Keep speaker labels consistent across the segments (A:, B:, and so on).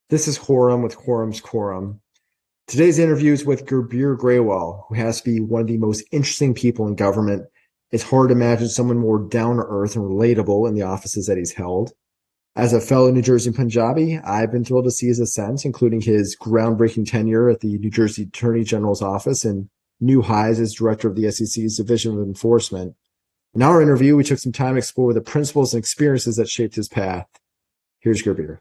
A: This is Horum with Horum's Quorum. Today's interview is with Gurbir Grewal, who has to be one of the most interesting people in government. It's hard to imagine someone more down to earth and relatable in the offices that he's held. As a fellow New Jersey Punjabi, I've been thrilled to see his ascent, including his groundbreaking tenure at the New Jersey Attorney General's office and new highs as director of the SEC's Division of Enforcement. In our interview, we took some time to explore the principles and experiences that shaped his path. Here's Gurbir.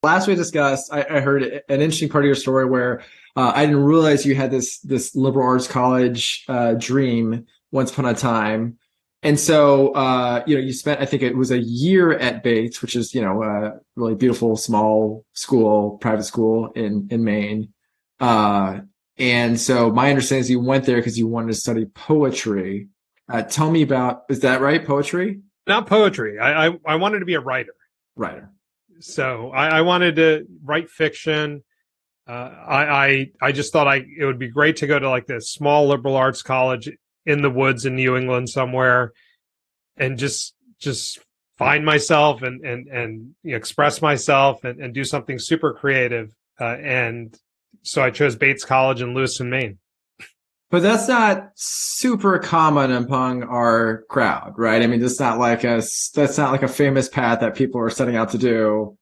B: Last we discussed, I heard an interesting part of your story where I didn't realize you had this liberal arts college dream once upon a time. And so, you spent, I think it was a year at Bates, which is, a really beautiful, small school, private school in Maine. And so my understanding is you went there because you wanted to study poetry. Tell me about, is that right? Poetry?
C: Not poetry. I wanted to be a writer.
B: Writer.
C: So I wanted to write fiction. I just thought it would be great to go to like this small liberal arts college in the woods in New England somewhere and just find myself and express myself and do something super creative. And so I chose Bates College in Lewiston, Maine.
B: But that's not super common among our crowd, right? I mean, that's not like a famous path that people are setting out to do.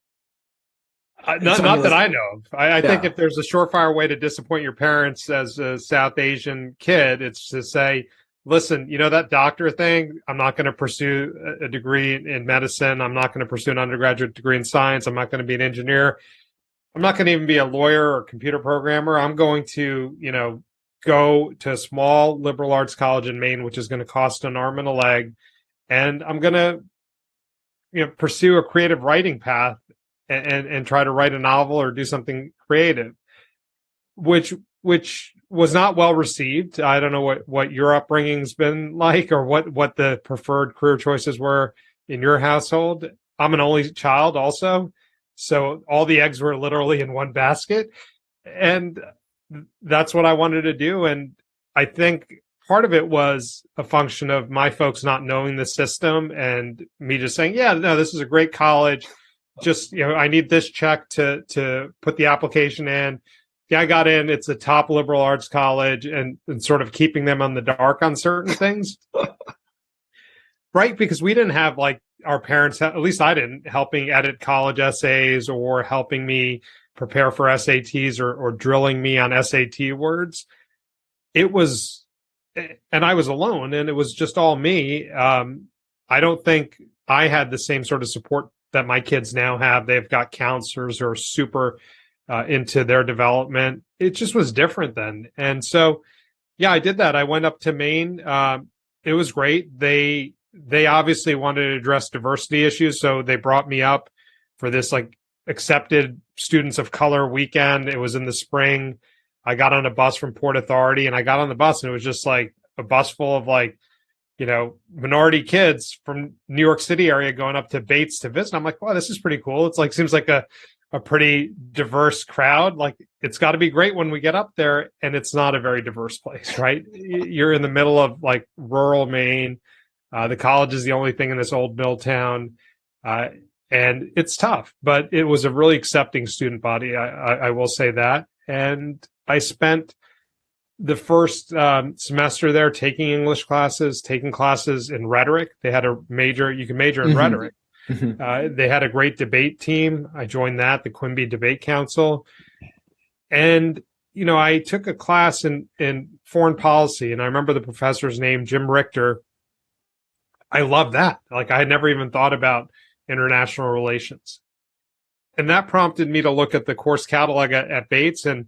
C: Not that I know of. I think if there's a surefire way to disappoint your parents as a South Asian kid, it's to say, listen, that doctor thing, I'm not going to pursue a degree in medicine. I'm not going to pursue an undergraduate degree in science. I'm not going to be an engineer. I'm not going to even be a lawyer or computer programmer. I'm going to, go to a small liberal arts college in Maine, which is going to cost an arm and a leg. And I'm going to, pursue a creative writing path and try to write a novel or do something creative, which was not well received. I don't know what your upbringing's been like or what the preferred career choices were in your household. I'm an only child also. So all the eggs were literally in one basket. And that's what I wanted to do. And I think part of it was a function of my folks not knowing the system and me just saying, yeah, no, this is a great college. Just, I need this check to put the application in. Yeah, I got in. It's a top liberal arts college and sort of keeping them on the dark on certain things. Right. Because we didn't have like our parents, at least I didn't, helping edit college essays or helping me prepare for SATs or drilling me on SAT words. It was, and I was alone and it was just all me. I don't think I had the same sort of support that my kids now have. They've got counselors who are super into their development. It just was different then. And so, yeah, I did that. I went up to Maine. It was great. They obviously wanted to address diversity issues. So they brought me up for this like accepted students of color weekend. It was in the spring. I got on a bus from Port Authority and I got on the bus and it was just like a bus full of like, minority kids from New York City area going up to Bates to visit. I'm like, wow, this is pretty cool. It's like, seems like a pretty diverse crowd. Like it's got to be great when we get up there. And it's not a very diverse place, right? You're in the middle of like rural Maine. The college is the only thing in this old mill town. And it's tough, but it was a really accepting student body. I will say that. And I spent the first semester there taking English classes, taking classes in rhetoric. They had a major, you can major in rhetoric. They had a great debate team. I joined that, the Quimby Debate Council. And, I took a class in foreign policy, and I remember the professor's name, Jim Richter. I loved that. Like I had never even thought about international relations. And that prompted me to look at the course catalog at Bates, and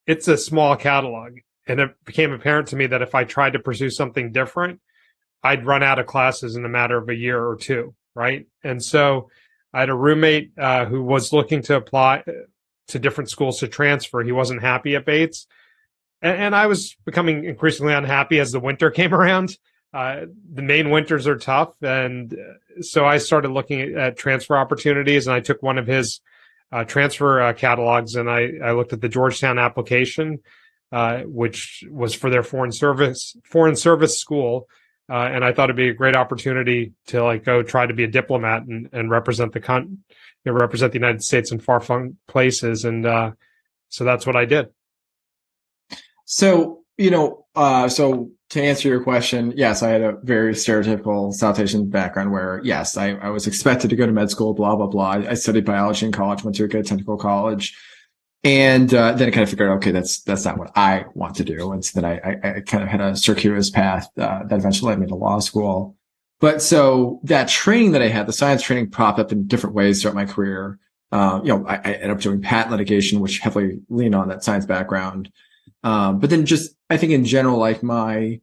C: it's a small catalog. And it became apparent to me that if I tried to pursue something different, I'd run out of classes in a matter of a year or two, right? And so I had a roommate who was looking to apply to different schools to transfer. He wasn't happy at Bates. And I was becoming increasingly unhappy as the winter came around. The Maine winters are tough. And so I started looking at transfer opportunities, and I took one of his transfer catalogs, and I looked at the Georgetown application, which was for their foreign service school. and I thought it'd be a great opportunity to like go try to be a diplomat and represent represent the United States in far-flung places. And so that's what I did.
B: So, so to answer your question, yes, I had a very stereotypical South Asian background where, yes, I was expected to go to med school, blah, blah, blah. I studied biology in college, went to a good technical college. And then I kind of figured, okay, that's not what I want to do. And so then I kind of had a circuitous path that eventually led me to law school. But so that training that I had, the science training, popped up in different ways throughout my career. I ended up doing patent litigation, which heavily leaned on that science background. But then just, I think in general, like my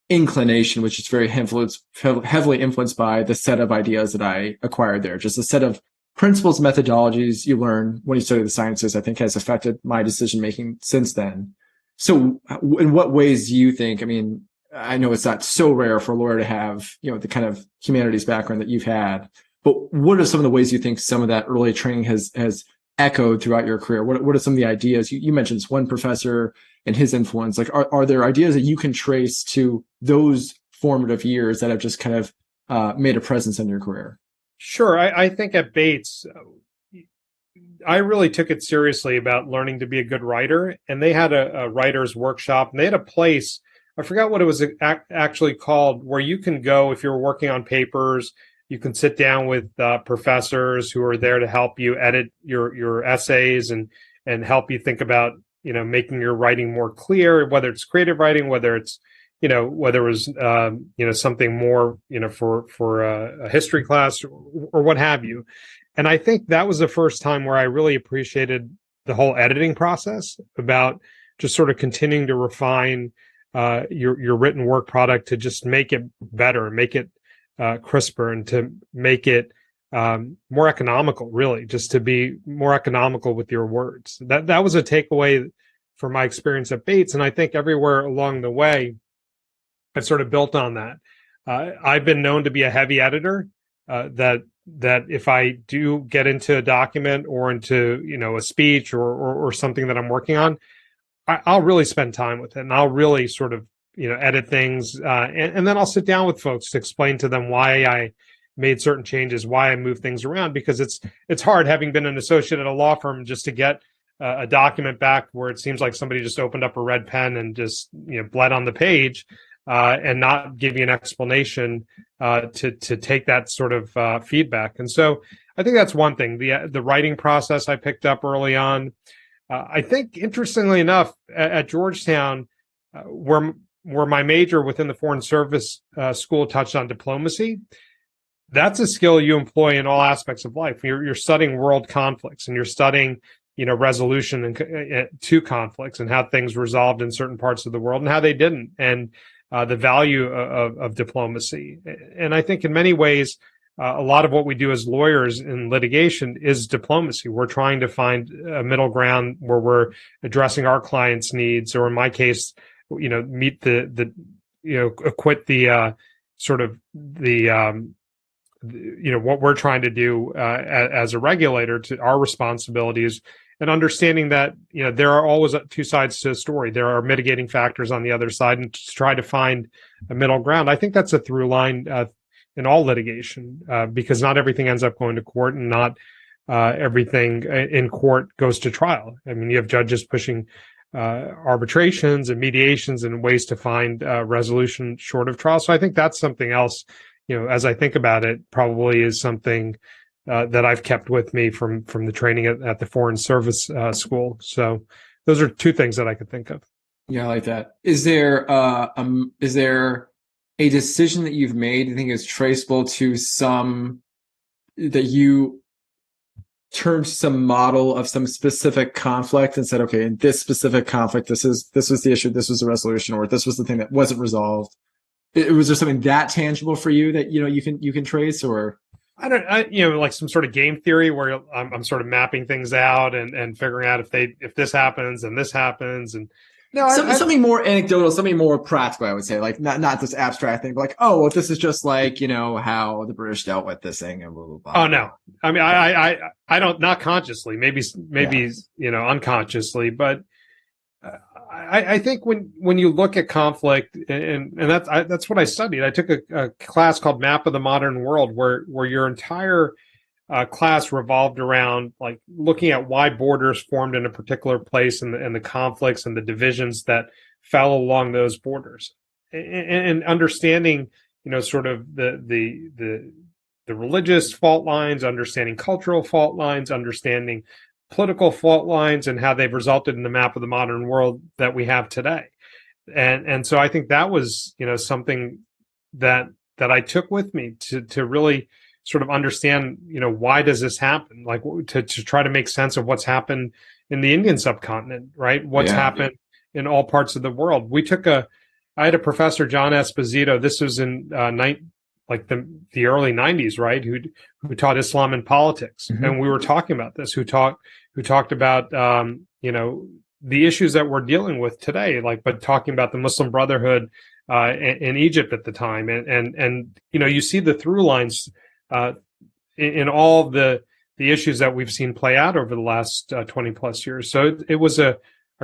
B: inclination, which is very heavily influenced by the set of ideas that I acquired there, just a set of principles, methodologies you learn when you study the sciences, I think has affected my decision-making since then. So in what ways do you think, I mean, I know it's not so rare for a lawyer to have, the kind of humanities background that you've had, but what are some of the ways you think some of that early training has echoed throughout your career? What are some of the ideas? You mentioned this one professor and his influence. Like, are there ideas that you can trace to those formative years that have just kind of made a presence in your career?
C: Sure. I think at Bates, I really took it seriously about learning to be a good writer. And they had a writer's workshop, and they had a place, I forgot what it was actually called, where you can go if you're working on papers. You can sit down with professors who are there to help you edit your essays and help you think about, making your writing more clear, whether it's creative writing, whether it's whether it was, something more, for a history class or what have you. And I think that was the first time where I really appreciated the whole editing process, about just sort of continuing to refine your written work product to just make it better, make it crisper, and to make it more economical, really, just to be more economical with your words. That was a takeaway from my experience at Bates. And I think everywhere along the way, I've sort of built on that. I've been known to be a heavy editor, that if I do get into a document or into, a speech or something that I'm working on, I'll really spend time with it, and I'll really sort of, edit things. And then I'll sit down with folks to explain to them why I made certain changes, why I moved things around, because it's hard, having been an associate at a law firm, just to get a document back where it seems like somebody just opened up a red pen and just, bled on the page. And not give you an explanation to take that sort of feedback. And so I think that's one thing. The writing process I picked up early on. I think, interestingly enough, at Georgetown, where my major within the Foreign Service School touched on diplomacy, that's a skill you employ in all aspects of life. You're studying world conflicts, and you're studying resolution to conflicts, and how things resolved in certain parts of the world and how they didn't. And the value of diplomacy. And I think in many ways, a lot of what we do as lawyers in litigation is diplomacy. We're trying to find a middle ground where we're addressing our clients' needs, or in my case, meet acquit the what we're trying to do as a regulator, to our responsibilities. And understanding that, there are always two sides to a story. There are mitigating factors on the other side, and to try to find a middle ground. I think that's a through line in all litigation, because not everything ends up going to court, and not everything in court goes to trial. I mean, you have judges pushing arbitrations and mediations and ways to find resolution short of trial. So I think that's something else, as I think about it, probably is something that I've kept with me from the training at the Foreign Service School. So those are two things that I could think of.
B: Yeah, I like that. Is there a decision that you've made you think is traceable to that you turned to some model of some specific conflict and said, okay, in this specific conflict, this was the issue, this was the resolution, or this was the thing that wasn't resolved? Was there something that tangible for you that you can trace? Or
C: like some sort of game theory where I'm sort of mapping things out and figuring out if this happens and this happens, and
B: something more anecdotal, something more practical, I would say, like not this abstract thing, but like, oh, well, this is just like, how the British dealt with this thing and blah, blah, blah.
C: Oh, no. I mean, I don't, not consciously, maybe, unconsciously, but I think when you look at conflict, and that's what I studied. I took a class called Map of the Modern World, where your entire class revolved around like looking at why borders formed in a particular place, and the conflicts and the divisions that fell along those borders, and understanding, sort of the religious fault lines, understanding cultural fault lines, understanding political fault lines, and how they've resulted in the map of the modern world that we have today. And so I think that was, something that I took with me to really sort of understand, why does this happen? Like to try to make sense of what's happened in the Indian subcontinent, right? What's happened in all parts of the world. I had a professor, John Esposito. This was in the early 90s, right? Who taught Islam and politics. Mm-hmm. And we were talking about this, who talked about, the issues that we're dealing with today, but talking about the Muslim Brotherhood in Egypt at the time. And you see the through lines in all the issues that we've seen play out over the last 20 plus years. So it was a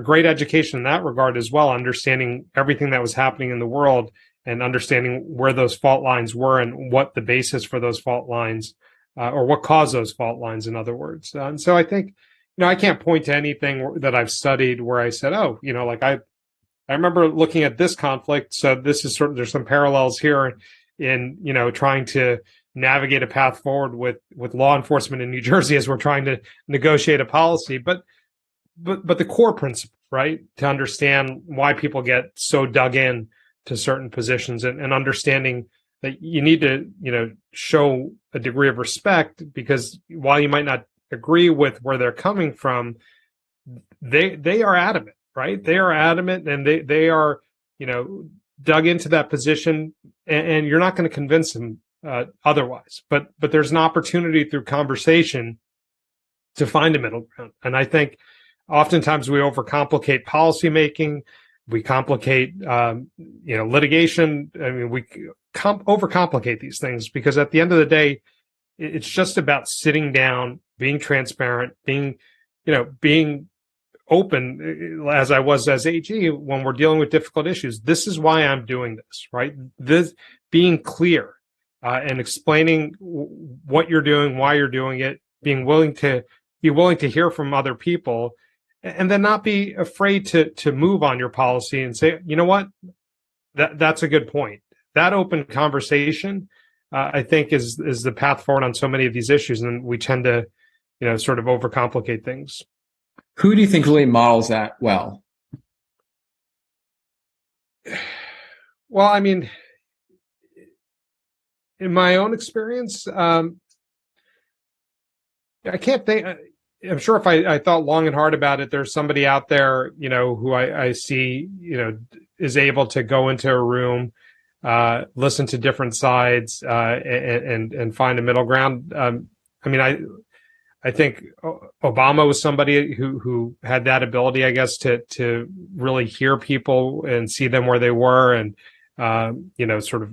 C: great education in that regard as well, understanding everything that was happening in the world and understanding where those fault lines were and what the basis for those fault lines, or what caused those fault lines, in other words. And so I think, I can't point to anything that I've studied where I said, oh, I remember looking at this conflict. So this is there's some parallels here in, trying to navigate a path forward with law enforcement in New Jersey as we're trying to negotiate a policy. But the core principle, right? To understand why people get so dug in to certain positions, and understanding that you need to, show a degree of respect, because while you might not agree with where they're coming from, they are adamant, right? They are adamant, and they are, dug into that position, and you're not going to convince them otherwise. But there's an opportunity through conversation to find a middle ground. And I think oftentimes we overcomplicate policymaking. We complicate, litigation. I mean, we overcomplicate these things, because at the end of the day, it's just about sitting down, being transparent, being open, as I was as AG when we're dealing with difficult issues. This is why I'm doing this, right? This being clear and explaining what you're doing, why you're doing it, being willing to hear from other people. And then not be afraid to move on your policy and say, you know what, that's a good point. That open conversation, I think, is the path forward on so many of these issues, and we tend to, sort of overcomplicate things.
B: Who do you think really models that well?
C: Well, I mean, in my own experience, I can't think. I'm sure if I thought long and hard about it, there's somebody out there, who I see, is able to go into a room, listen to different sides, and find a middle ground. I think Obama was somebody who had that ability, I guess, to really hear people and see them where they were, and sort of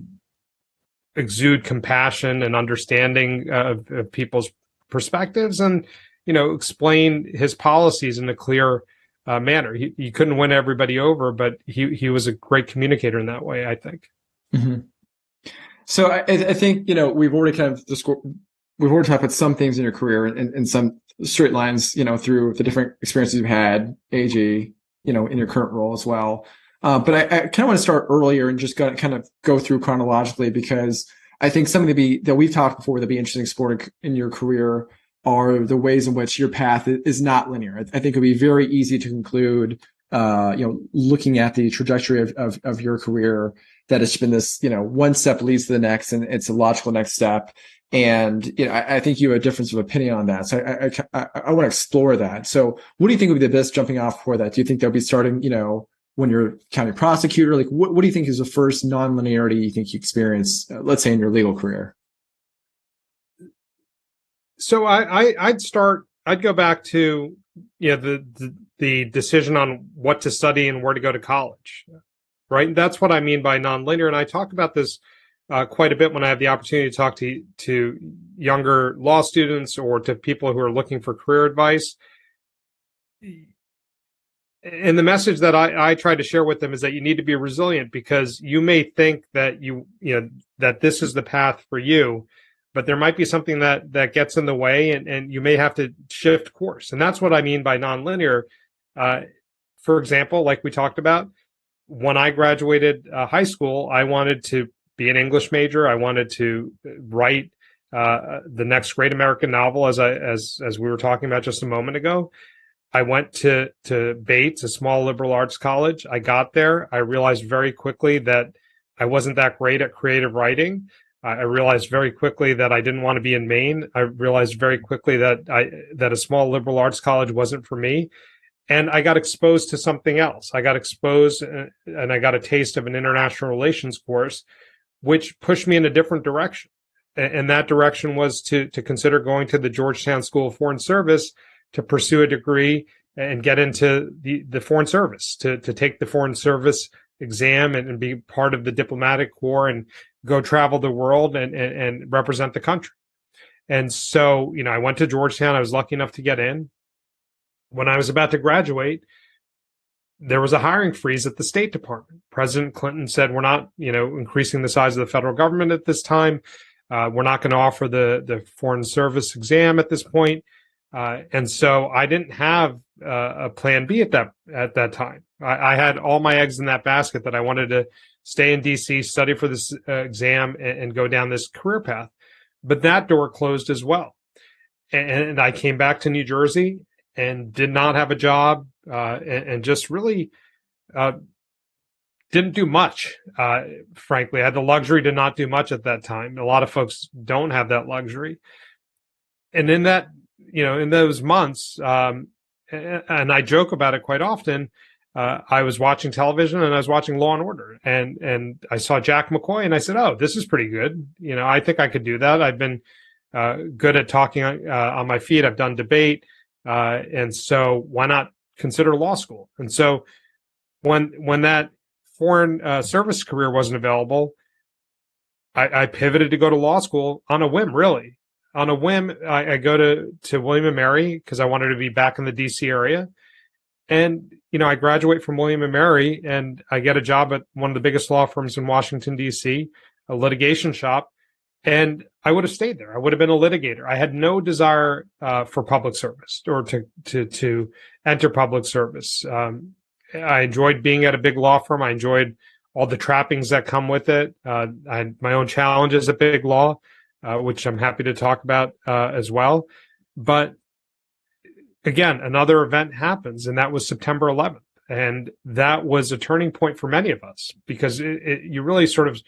C: exude compassion and understanding of people's perspectives, and explain his policies in a clear manner. He couldn't win everybody over, but he was a great communicator in that way, I think.
B: Mm-hmm. So I think, we've already talked about some things in your career and some straight lines, through the different experiences you've had, AG, in your current role as well. But I kind of want to start earlier and just kind of go through chronologically, because I think something that we've talked before that'd be interesting exploring in your career are the ways in which your path is not linear. I think it'd be very easy to conclude, looking at the trajectory of your career, that it's been this, one step leads to the next, and it's a logical next step. And, I think you have a difference of opinion on that. So I want to explore that. So what do you think would be the best jumping off for that? Do you think they'll be starting, when you're county prosecutor? Like, what do you think is the first non-linearity you think you experienced, let's say in your legal career?
C: So I'd go back to, the decision on what to study and where to go to college, right? And that's what I mean by nonlinear. And I talk about this quite a bit when I have the opportunity to talk to younger law students or to people who are looking for career advice. And the message that I try to share with them is that you need to be resilient, because you may think that that this is the path for you, but there might be something that gets in the way, and you may have to shift course. And that's what I mean by nonlinear. For example, like we talked about, when I graduated high school, I wanted to be an English major. I wanted to write the next great American novel, as we were talking about just a moment ago. I went to Bates, a small liberal arts college. I got there. I realized very quickly that I wasn't that great at creative writing. I realized very quickly that I didn't want to be in Maine. I realized very quickly that a small liberal arts college wasn't for me. And I got exposed to something else. I got exposed and I got a taste of an international relations course, which pushed me in a different direction. And that direction was to consider going to the Georgetown School of Foreign Service to pursue a degree and get into the Foreign Service, to take the Foreign Service exam and be part of the diplomatic corps and go travel the world and represent the country. And so, I went to Georgetown. I was lucky enough to get in. When I was about to graduate, there was a hiring freeze at the State Department. President Clinton said, we're not, increasing the size of the federal government at this time. We're not going to offer the Foreign Service exam at this point. And so I didn't have a plan B at that time. I had all my eggs in that basket, that I wanted to stay in DC, study for this exam, and go down this career path. But that door closed as well. And I came back to New Jersey and did not have a job, and just really didn't do much. Frankly, I had the luxury to not do much at that time. A lot of folks don't have that luxury. And in that, in those months, and I joke about it quite often, I was watching television and I was watching Law and Order, and I saw Jack McCoy, and I said, "Oh, this is pretty good. I think I could do that. I've been good at talking on my feet. I've done debate, and so why not consider law school?" And so when that foreign service career wasn't available, I pivoted to go to law school on a whim, really. On a whim, I go to William & Mary because I wanted to be back in the DC area. And, I graduate from William & Mary and I get a job at one of the biggest law firms in Washington, DC, a litigation shop. And I would have stayed there. I would have been a litigator. I had no desire for public service or to enter public service. I enjoyed being at a big law firm. I enjoyed all the trappings that come with it. I had my own challenges at big law, which I'm happy to talk about as well. But again, another event happens, and that was September 11th. And that was a turning point for many of us, because you really sort of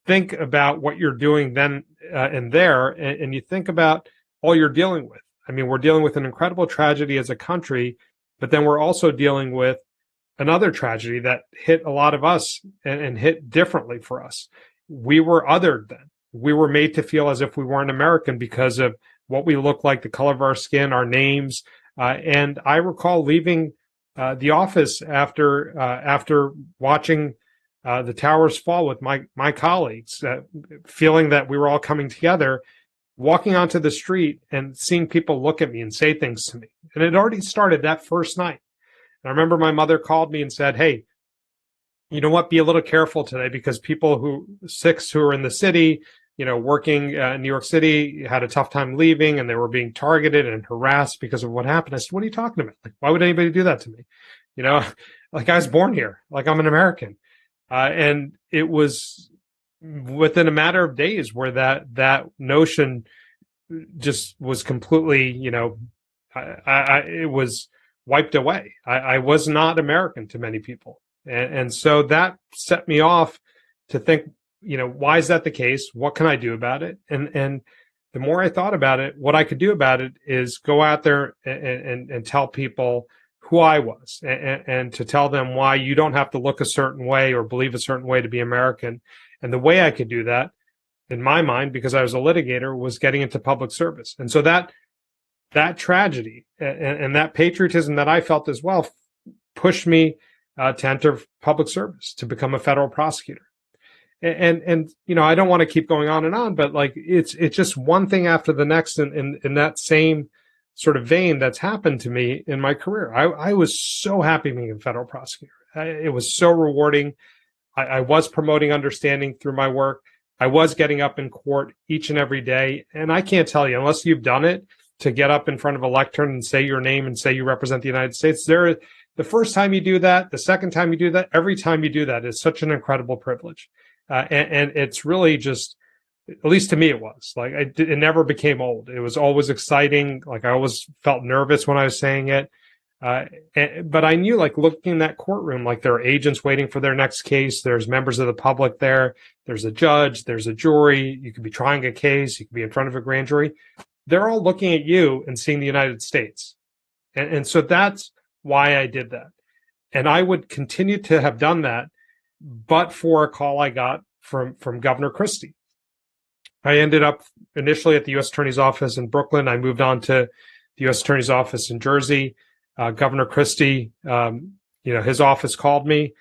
C: think about what you're doing then and there, and you think about all you're dealing with. I mean, we're dealing with an incredible tragedy as a country, but then we're also dealing with another tragedy that hit a lot of us and hit differently for us. We were othered then. We were made to feel as if we weren't American because of what we look like, the color of our skin, our names. And I recall leaving the office after watching the towers fall with my colleagues, feeling that we were all coming together, walking onto the street and seeing people look at me and say things to me. And it already started that first night. And I remember my mother called me and said, "Hey, you know what? Be a little careful today, because people who are in the city, working in New York City, had a tough time leaving, and they were being targeted and harassed because of what happened." I said, "What are you talking about? Like, why would anybody do that to me? Like, I was born here, like I'm an American." And it was within a matter of days where that notion just was completely, it was wiped away. I was not American to many people. And so that set me off to think, why is that the case? What can I do about it? And the more I thought about it, what I could do about it is go out there and tell people who I was, and to tell them why you don't have to look a certain way or believe a certain way to be American. And the way I could do that, in my mind, because I was a litigator, was getting into public service. And so that tragedy and that patriotism that I felt as well pushed me to enter public service, to become a federal prosecutor. And I don't want to keep going on and on, but like it's just one thing after the next in that same sort of vein that's happened to me in my career. I was so happy being a federal prosecutor. It was so rewarding. I was promoting understanding through my work. I was getting up in court each and every day. And I can't tell you, unless you've done it, to get up in front of a lectern and say your name and say you represent the United States, the first time you do that, the second time you do that, every time you do that is such an incredible privilege. And it's really just, at least to me, it was like, it never became old. It was always exciting. Like I always felt nervous when I was saying it. But I knew, like, looking in that courtroom, like there are agents waiting for their next case. There's members of the public there. There's a judge. There's a jury. You could be trying a case. You could be in front of a grand jury. They're all looking at you and seeing the United States. And so that's why I did that. And I would continue to have done that, but for a call I got from Governor Christie. I ended up initially at the U.S. Attorney's Office in Brooklyn. I moved on to the U.S. Attorney's Office in Jersey. Governor Christie, his office called me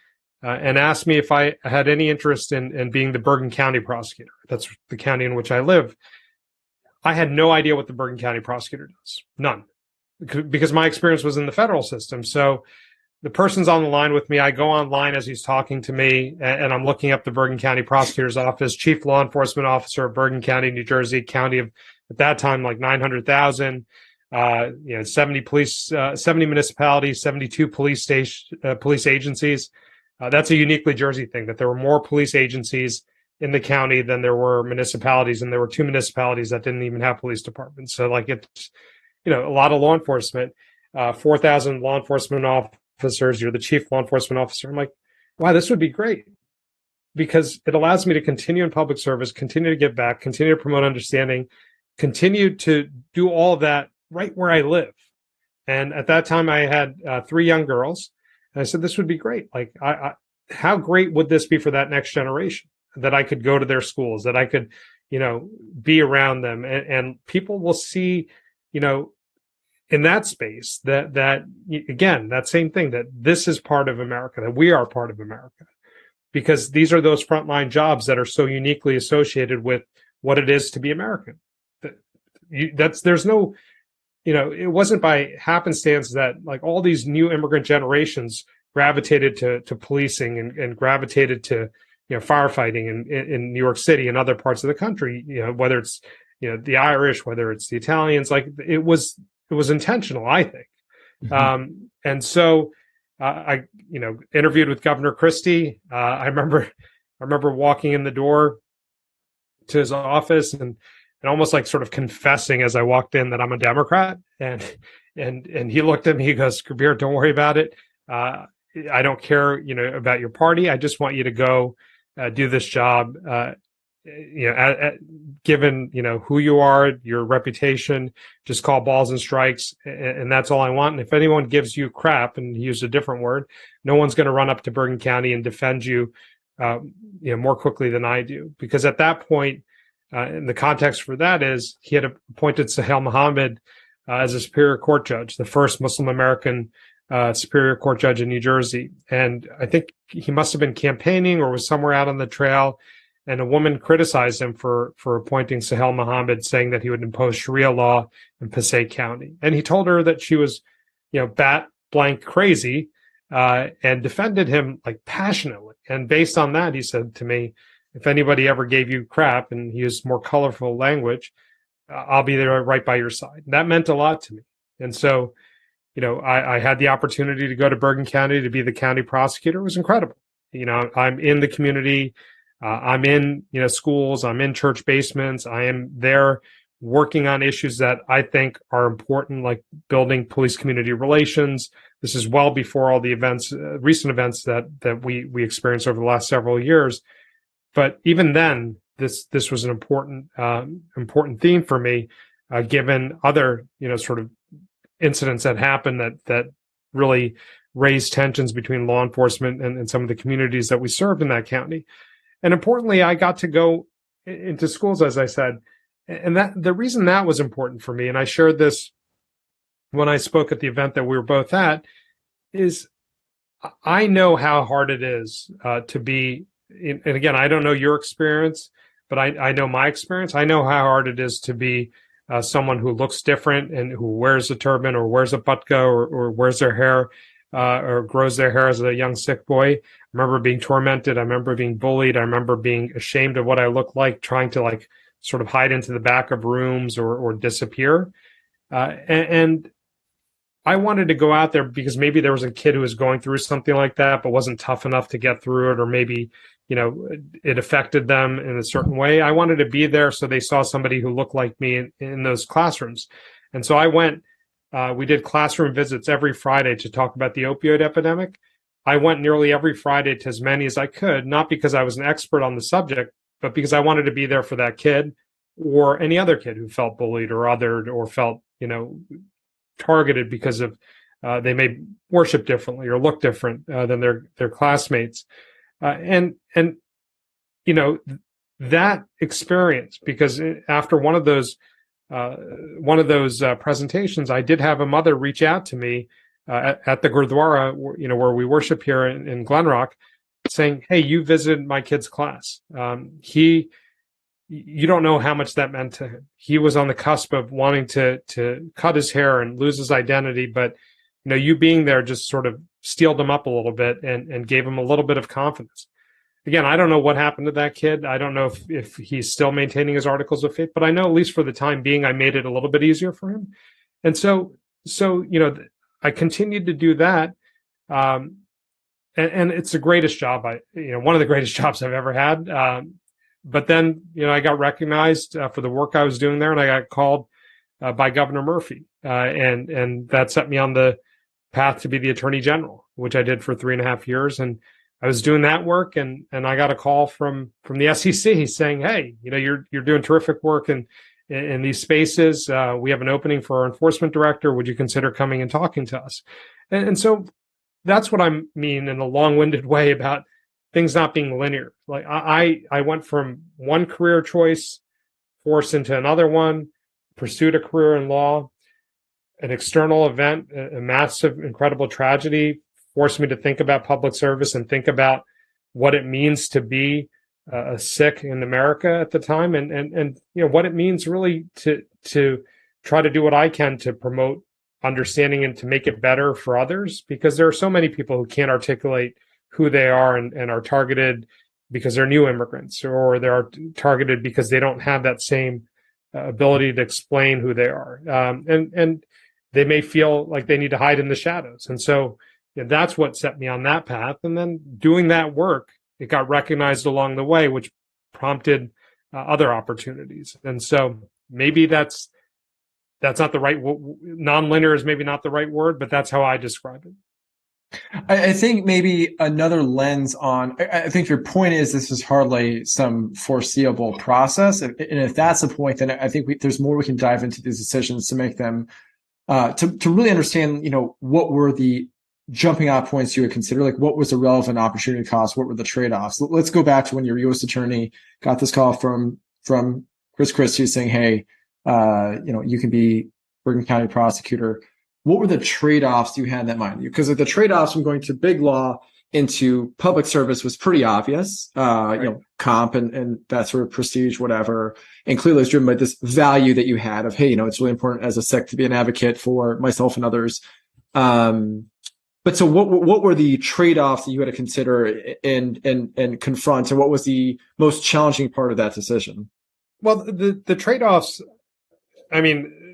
C: and asked me if I had any interest in being the Bergen County prosecutor. That's the county in which I live. I had no idea what the Bergen County prosecutor does. None. Because my experience was in the federal system. So the person's on the line with me. I go online as he's talking to me, and I'm looking up the Bergen County prosecutor's office, chief law enforcement officer of Bergen County, New Jersey, county of, at that time, like 900,000. 70 municipalities, 72 police agencies. That's a uniquely Jersey thing, that there were more police agencies in the county than there were municipalities, and there were 2 municipalities that didn't even have police departments. So like it's, a lot of law enforcement, 4,000 law enforcement officers. You're the chief law enforcement officer. I'm like, wow, this would be great, because it allows me to continue in public service, continue to give back, continue to promote understanding, continue to do all of that right where I live. And at that time, I had 3 young girls. And I said, this would be great. Like, how great would this be for that next generation, that I could go to their schools, that I could, be around them. And people will see, in that space that again, that same thing, that this is part of America, that we are part of America, because these are those frontline jobs that are so uniquely associated with what it is to be American. There's no, it wasn't by happenstance that like all these new immigrant generations gravitated to policing and gravitated to, firefighting in New York City and other parts of the country, whether it's, the Irish, whether it's the Italians, like it was intentional, I think. Mm-hmm. And so I interviewed with Governor Christie. I remember walking in the door to his office and almost like sort of confessing as I walked in that I'm a Democrat. And he looked at me, he goes, Gurbir, don't worry about it. I don't care, about your party. I just want you to go do this job. Given, who you are, your reputation, just call balls and strikes. And that's all I want. And if anyone gives you crap, and he used a different word, no one's going to run up to Bergen County and defend you, more quickly than I do. Because at that point, and the context for that is he had appointed Sahel Mohammed as a Superior Court judge, the first Muslim American Superior Court judge in New Jersey. And I think he must have been campaigning or was somewhere out on the trail. And a woman criticized him for appointing Sahel Mohammed, saying that he would impose Sharia law in Passaic County. And he told her that she was, bat blank crazy, and defended him like passionately. And based on that, he said to me, if anybody ever gave you crap, and he used more colorful language, I'll be there right by your side. And that meant a lot to me. And so, I had the opportunity to go to Bergen County to be the county prosecutor. It was incredible. I'm in the community. I'm in, schools. I'm in church basements. I am there working on issues that I think are important, like building police community relations. This is well before all the events, recent events that we experienced over the last several years. But even then, this was an important theme for me, given other, sort of incidents that happened that really raised tensions between law enforcement and some of the communities that we served in that county. And importantly, I got to go into schools, as I said, and that the reason that was important for me, and I shared this when I spoke at the event that we were both at, is I know how hard it is to be. And again, I don't know your experience, but I know my experience. I know how hard it is to be someone who looks different and who wears a turban or wears a butka or wears their hair or grows their hair as a young sick boy. I remember being tormented. I remember being bullied. I remember being ashamed of what I looked like, trying to like sort of hide into the back of rooms or disappear. And I wanted to go out there because maybe there was a kid who was going through something like that, but wasn't tough enough to get through it, or maybe, it affected them in a certain way. I wanted to be there so they saw somebody who looked like me in those classrooms. And so I went, we did classroom visits every Friday to talk about the opioid epidemic. I went nearly every Friday to as many as I could, not because I was an expert on the subject, but because I wanted to be there for that kid or any other kid who felt bullied or othered or felt, targeted because of they may worship differently or look different than their classmates, and that experience, because after one of those presentations, I did have a mother reach out to me at the Gurdwara, where we worship here in Glen Rock, saying, "Hey, you visited my kid's class. You don't know how much that meant to him. He was on the cusp of wanting to cut his hair and lose his identity, but you being there just sort of steeled him up a little bit and gave him a little bit of confidence." Again, I don't know what happened to that kid. I don't know if he's still maintaining his articles of faith, but I know at least for the time being, I made it a little bit easier for him. And so I continued to do that. And it's the greatest job one of the greatest jobs I've ever had. But then, I got recognized for the work I was doing there, and I got called by Governor Murphy, and that set me on the path to be the Attorney General, which I did for 3.5 years. And I was doing that work, and I got a call from the SEC saying, "Hey, you're doing terrific work in these spaces. We have an opening for our enforcement director. Would you consider coming and talking to us?" And so that's what I mean in a long-winded way about things not being linear. Like I went from one career choice, forced into another one, pursued a career in law, an external event, a massive, incredible tragedy forced me to think about public service and think about what it means to be sick in America at the time, and what it means really to try to do what I can to promote understanding and to make it better for others, because there are so many people who can't articulate who they are and are targeted because they're new immigrants, or they're targeted because they don't have that same ability to explain who they are. And they may feel like they need to hide in the shadows. And so that's what set me on that path. And then doing that work, it got recognized along the way, which prompted other opportunities. And so maybe that's not the right, nonlinear is maybe not the right word, but that's how I describe it.
B: I think maybe another lens on, I think your point is this is hardly some foreseeable process. And if that's the point, then I think there's more we can dive into these decisions to make them, to really understand, what were the jumping off points you would consider, like what was the relevant opportunity cost? What were the trade-offs? Let's go back to when your U.S. attorney got this call from Chris Christie saying, "Hey, you can be Bergen County prosecutor." What were the trade-offs you had in that mind? Because the trade-offs from going to big law into public service was pretty obvious,
C: right.
B: Comp and that sort of prestige, whatever. And clearly it's driven by this value that you had of, hey, it's really important as a sec to be an advocate for myself and others. But so what were the trade-offs that you had to consider and confront? And what was the most challenging part of that decision?
C: Well, the trade-offs, I mean,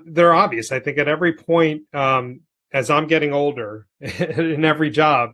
C: they're obvious. I think at every point, as I'm getting older in every job,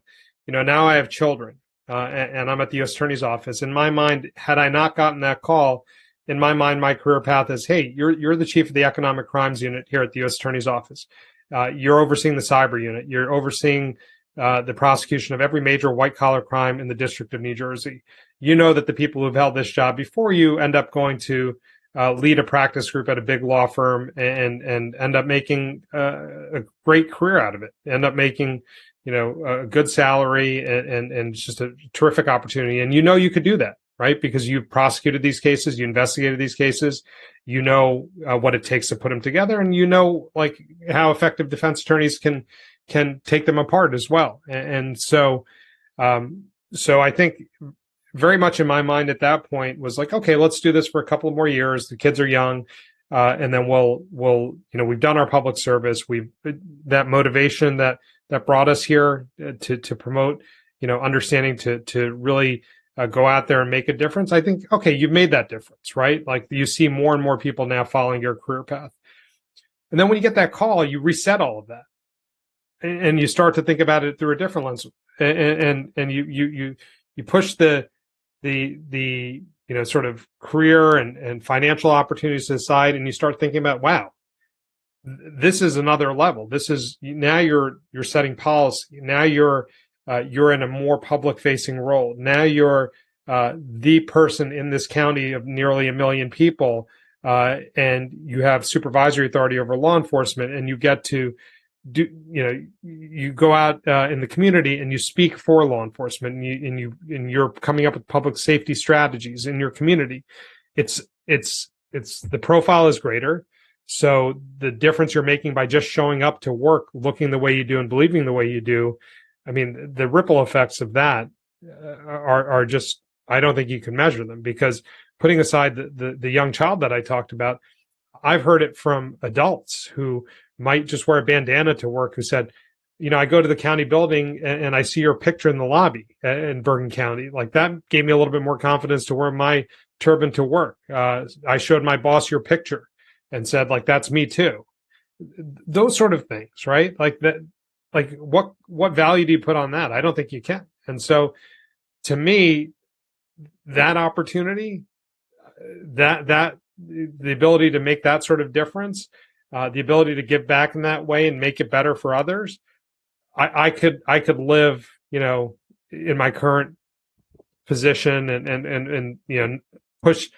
C: now I have children, and I'm at the U.S. Attorney's Office. In my mind, had I not gotten that call, in my mind, my career path is, hey, you're the chief of the Economic Crimes Unit here at the U.S. Attorney's Office. You're overseeing the cyber unit. You're overseeing the prosecution of every major white-collar crime in the District of New Jersey. You know that the people who've held this job before you end up going to lead a practice group at a big law firm and end up making a great career out of it. End up making, a good salary and just a terrific opportunity. And you could do that, right? Because you've prosecuted these cases, you investigated these cases, what it takes to put them together, and like how effective defense attorneys can take them apart as well. And so I think very much in my mind at that point was like, okay, let's do this for a couple more years. The kids are young. and then we've done our public service. That motivation that brought us here to promote, understanding to really go out there and make a difference. I think, okay, you've made that difference, right? Like you see more and more people now following your career path. And then when you get that call, you reset all of that and you start to think about it through a different lens. And you push the sort of career and financial opportunities aside, and you start thinking about, wow, this is another level. This is now you're setting policy. Now you're in a more public facing role. Now you're the person in this county of nearly 1 million people, and you have supervisory authority over law enforcement, and you get to you go out in the community and you speak for law enforcement, and you're coming up with public safety strategies in your community. It's the profile is greater. So the difference you're making by just showing up to work, looking the way you do and believing the way you do, I mean, the ripple effects of that are just, I don't think you can measure them, because putting aside the young child that I talked about, I've heard it from adults who might just wear a bandana to work, who said, I go to the county building and I see your picture in the lobby in Bergen County. Like that gave me a little bit more confidence to wear my turban to work. I showed my boss your picture and said, like, that's me too. Those sort of things, right? Like that, like what value do you put on that? I don't think you can. And so to me, that opportunity, that the ability to make that sort of difference, the ability to give back in that way and make it better for others, I could live, in my current position and push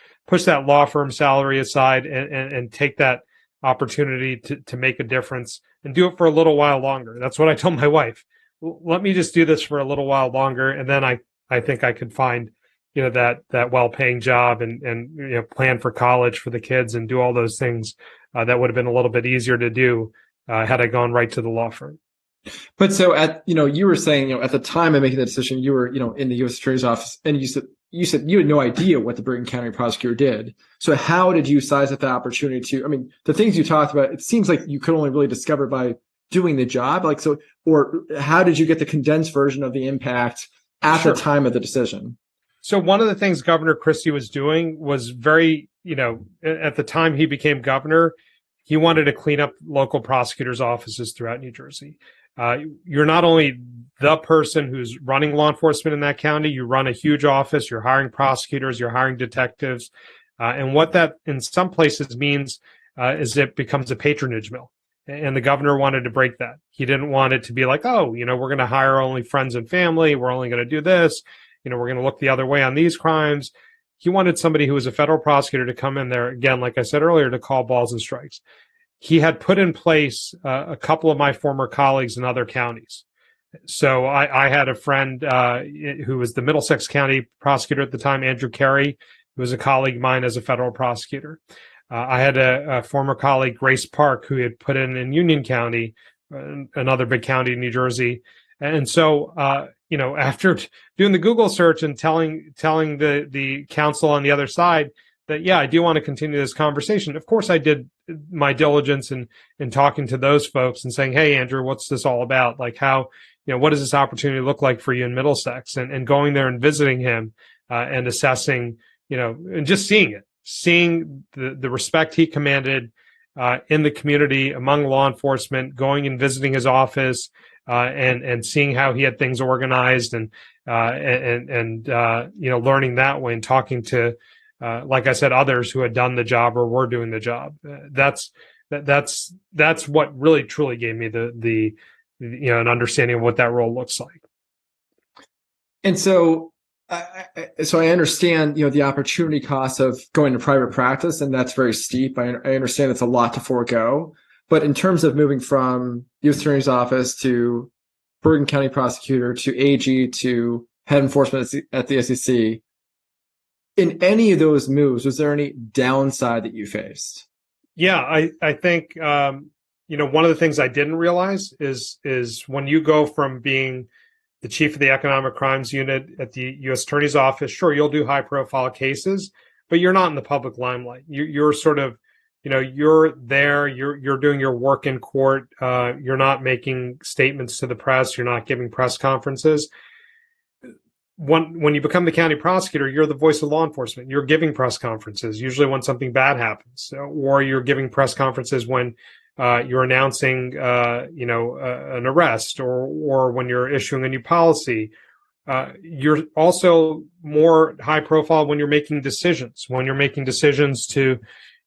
C: that law firm salary aside and take that opportunity to make a difference and do it for a little while longer. That's what I told my wife. Let me just do this for a little while longer, and then I think I could find that well-paying job and plan for college for the kids and do all those things that would have been a little bit easier to do had I gone right to the law firm.
B: But so you were saying, at the time of making the decision, you were, in the U.S. Attorney's Office, and you said you had no idea what the Bergen County prosecutor did. So how did you size up the opportunity the things you talked about, it seems like you could only really discover by doing the job. Or how did you get the condensed version of the impact at the time of the decision?
C: So one of the things Governor Christie was doing was very, at the time he became governor, he wanted to clean up local prosecutors' offices throughout New Jersey. You're not only the person who's running law enforcement in that county, you run a huge office, you're hiring prosecutors, you're hiring detectives. And what that in some places means is it becomes a patronage mill. And the governor wanted to break that. He didn't want it to be like, we're going to hire only friends and family. We're only going to do this. We're going to look the other way on these crimes. He wanted somebody who was a federal prosecutor to come in there, again, like I said earlier, to call balls and strikes. He had put in place a couple of my former colleagues in other counties. So I had a friend who was the Middlesex County prosecutor at the time, Andrew Carey, who was a colleague of mine as a federal prosecutor. I had a former colleague, Grace Park, who had put in Union County, another big county in New Jersey. And so, after doing the Google search and telling the counsel on the other side that, yeah, I do want to continue this conversation. Of course, I did my diligence in talking to those folks and saying, hey, Andrew, what's this all about? Like how, what does this opportunity look like for you in Middlesex? And going there and visiting him and assessing, and just seeing the respect he commanded in the community among law enforcement, going and visiting his office, and seeing how he had things organized and learning that way and talking to, like I said, others who had done the job or were doing the job. That's what really truly gave me the an understanding of what that role looks like.
B: And so I understand, the opportunity cost of going to private practice, and that's very steep. I understand it's a lot to forego. But in terms of moving from U.S. Attorney's Office to Bergen County prosecutor to AG to head enforcement at the SEC, in any of those moves, was there any downside that you faced?
C: Yeah, I think one of the things I didn't realize is when you go from being the chief of the economic crimes unit at the U.S. Attorney's Office, sure, you'll do high profile cases, but you're not in the public limelight. You're sort of you're there, you're doing your work in court, you're not making statements to the press, you're not giving press conferences. When you become the county prosecutor, you're the voice of law enforcement. You're giving press conferences, usually when something bad happens, or you're giving press conferences when you're announcing, an arrest, or when you're issuing a new policy. You're also more high profile when you're making decisions. When you're making decisions to,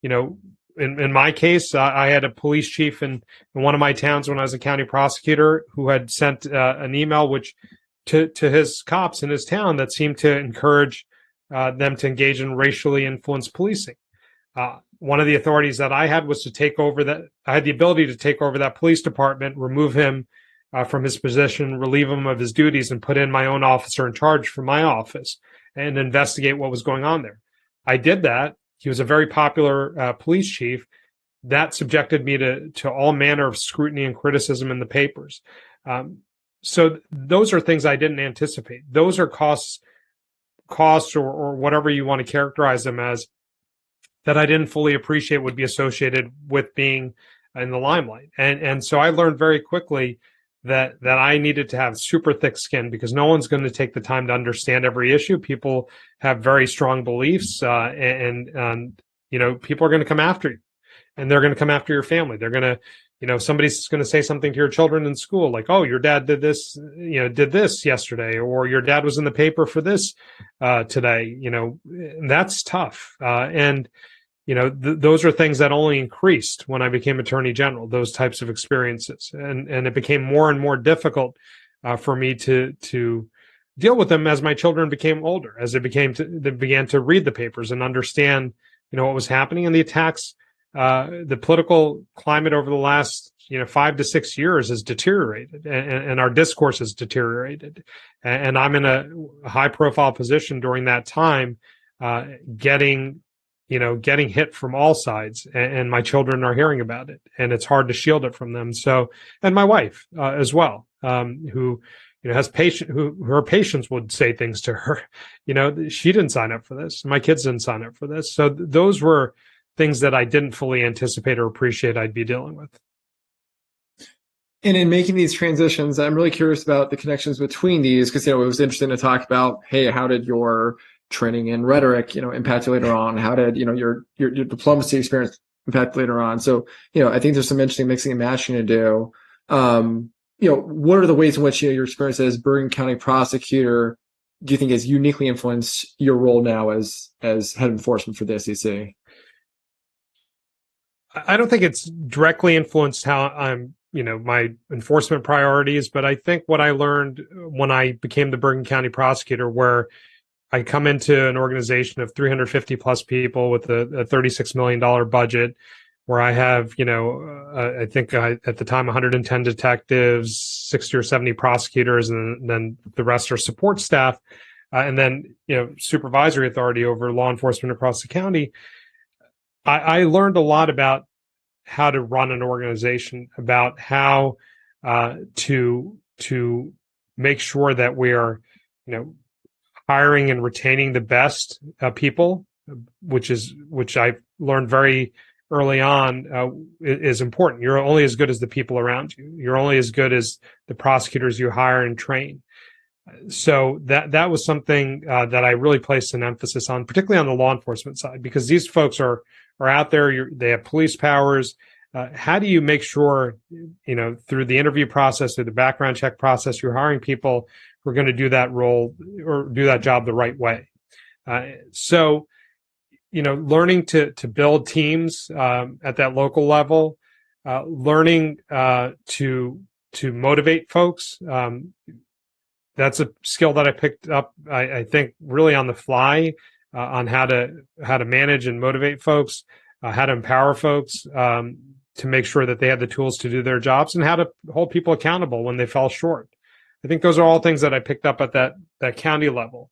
C: in my case, I had a police chief in one of my towns when I was a county prosecutor who had sent an email to his cops in his town that seemed to encourage them to engage in racially influenced policing. One of the authorities that I had was to take over that. I had the ability to take over that police department, remove him from his position, relieve him of his duties, and put in my own officer in charge from my office and investigate what was going on there. I did that. He was a very popular police chief. That subjected me to all manner of scrutiny and criticism in the papers. So those are things I didn't anticipate. Those are costs or whatever you want to characterize them as, that I didn't fully appreciate would be associated with being in the limelight. And so I learned very quickly that I needed to have super thick skin, because no one's going to take the time to understand every issue. People have very strong beliefs, and people are going to come after you, and they're going to come after your family. They're going to, somebody's going to say something to your children in school, like, "Oh, your dad did this yesterday," or "Your dad was in the paper for this today." That's tough. Those are things that only increased when I became Attorney General, those types of experiences. And it became more and more difficult for me to deal with them as my children became older, as they began to read the papers and understand, what was happening. And the attacks, the political climate over the last, 5 to 6 years has deteriorated, and our discourse has deteriorated. And I'm in a high profile position during that time, getting hit from all sides, and my children are hearing about it, and it's hard to shield it from them. So, and my wife as well, who has her patients would say things to her, she didn't sign up for this. My kids didn't sign up for this. So those were things that I didn't fully anticipate or appreciate I'd be dealing with.
B: And in making these transitions, I'm really curious about the connections between these, because, it was interesting to talk about, hey, how did your training in rhetoric, impact you later on? How did, your diplomacy experience impact later on? So, I think there's some interesting mixing and matching to do. What are the ways in which, your experience as Bergen County prosecutor, do you think has uniquely influenced your role now as head of enforcement for the SEC?
C: I don't think it's directly influenced how I'm, my enforcement priorities, but I think what I learned when I became the Bergen County prosecutor, where I come into an organization of 350 plus people with a $36 million budget, where I have, I think at the time, 110 detectives, 60 or 70 prosecutors, and then the rest are support staff, and then, supervisory authority over law enforcement across the county. I learned a lot about how to run an organization, about how to make sure that we are, hiring and retaining the best people, which I learned very early on is important. You're only as good as the people around you. You're only as good as the prosecutors you hire and train. So that was something that I really placed an emphasis on, particularly on the law enforcement side, because these folks are out there. They have police powers. How do you make sure, through the interview process, through the background check process, you're hiring people who are going to do that role or do that job the right way? So, learning to build teams at that local level, learning to motivate folks. That's a skill that I picked up, I think, really on the fly, on how to manage and motivate folks, how to empower folks to make sure that they had the tools to do their jobs, and how to hold people accountable when they fell short. I think those are all things that I picked up at that county level.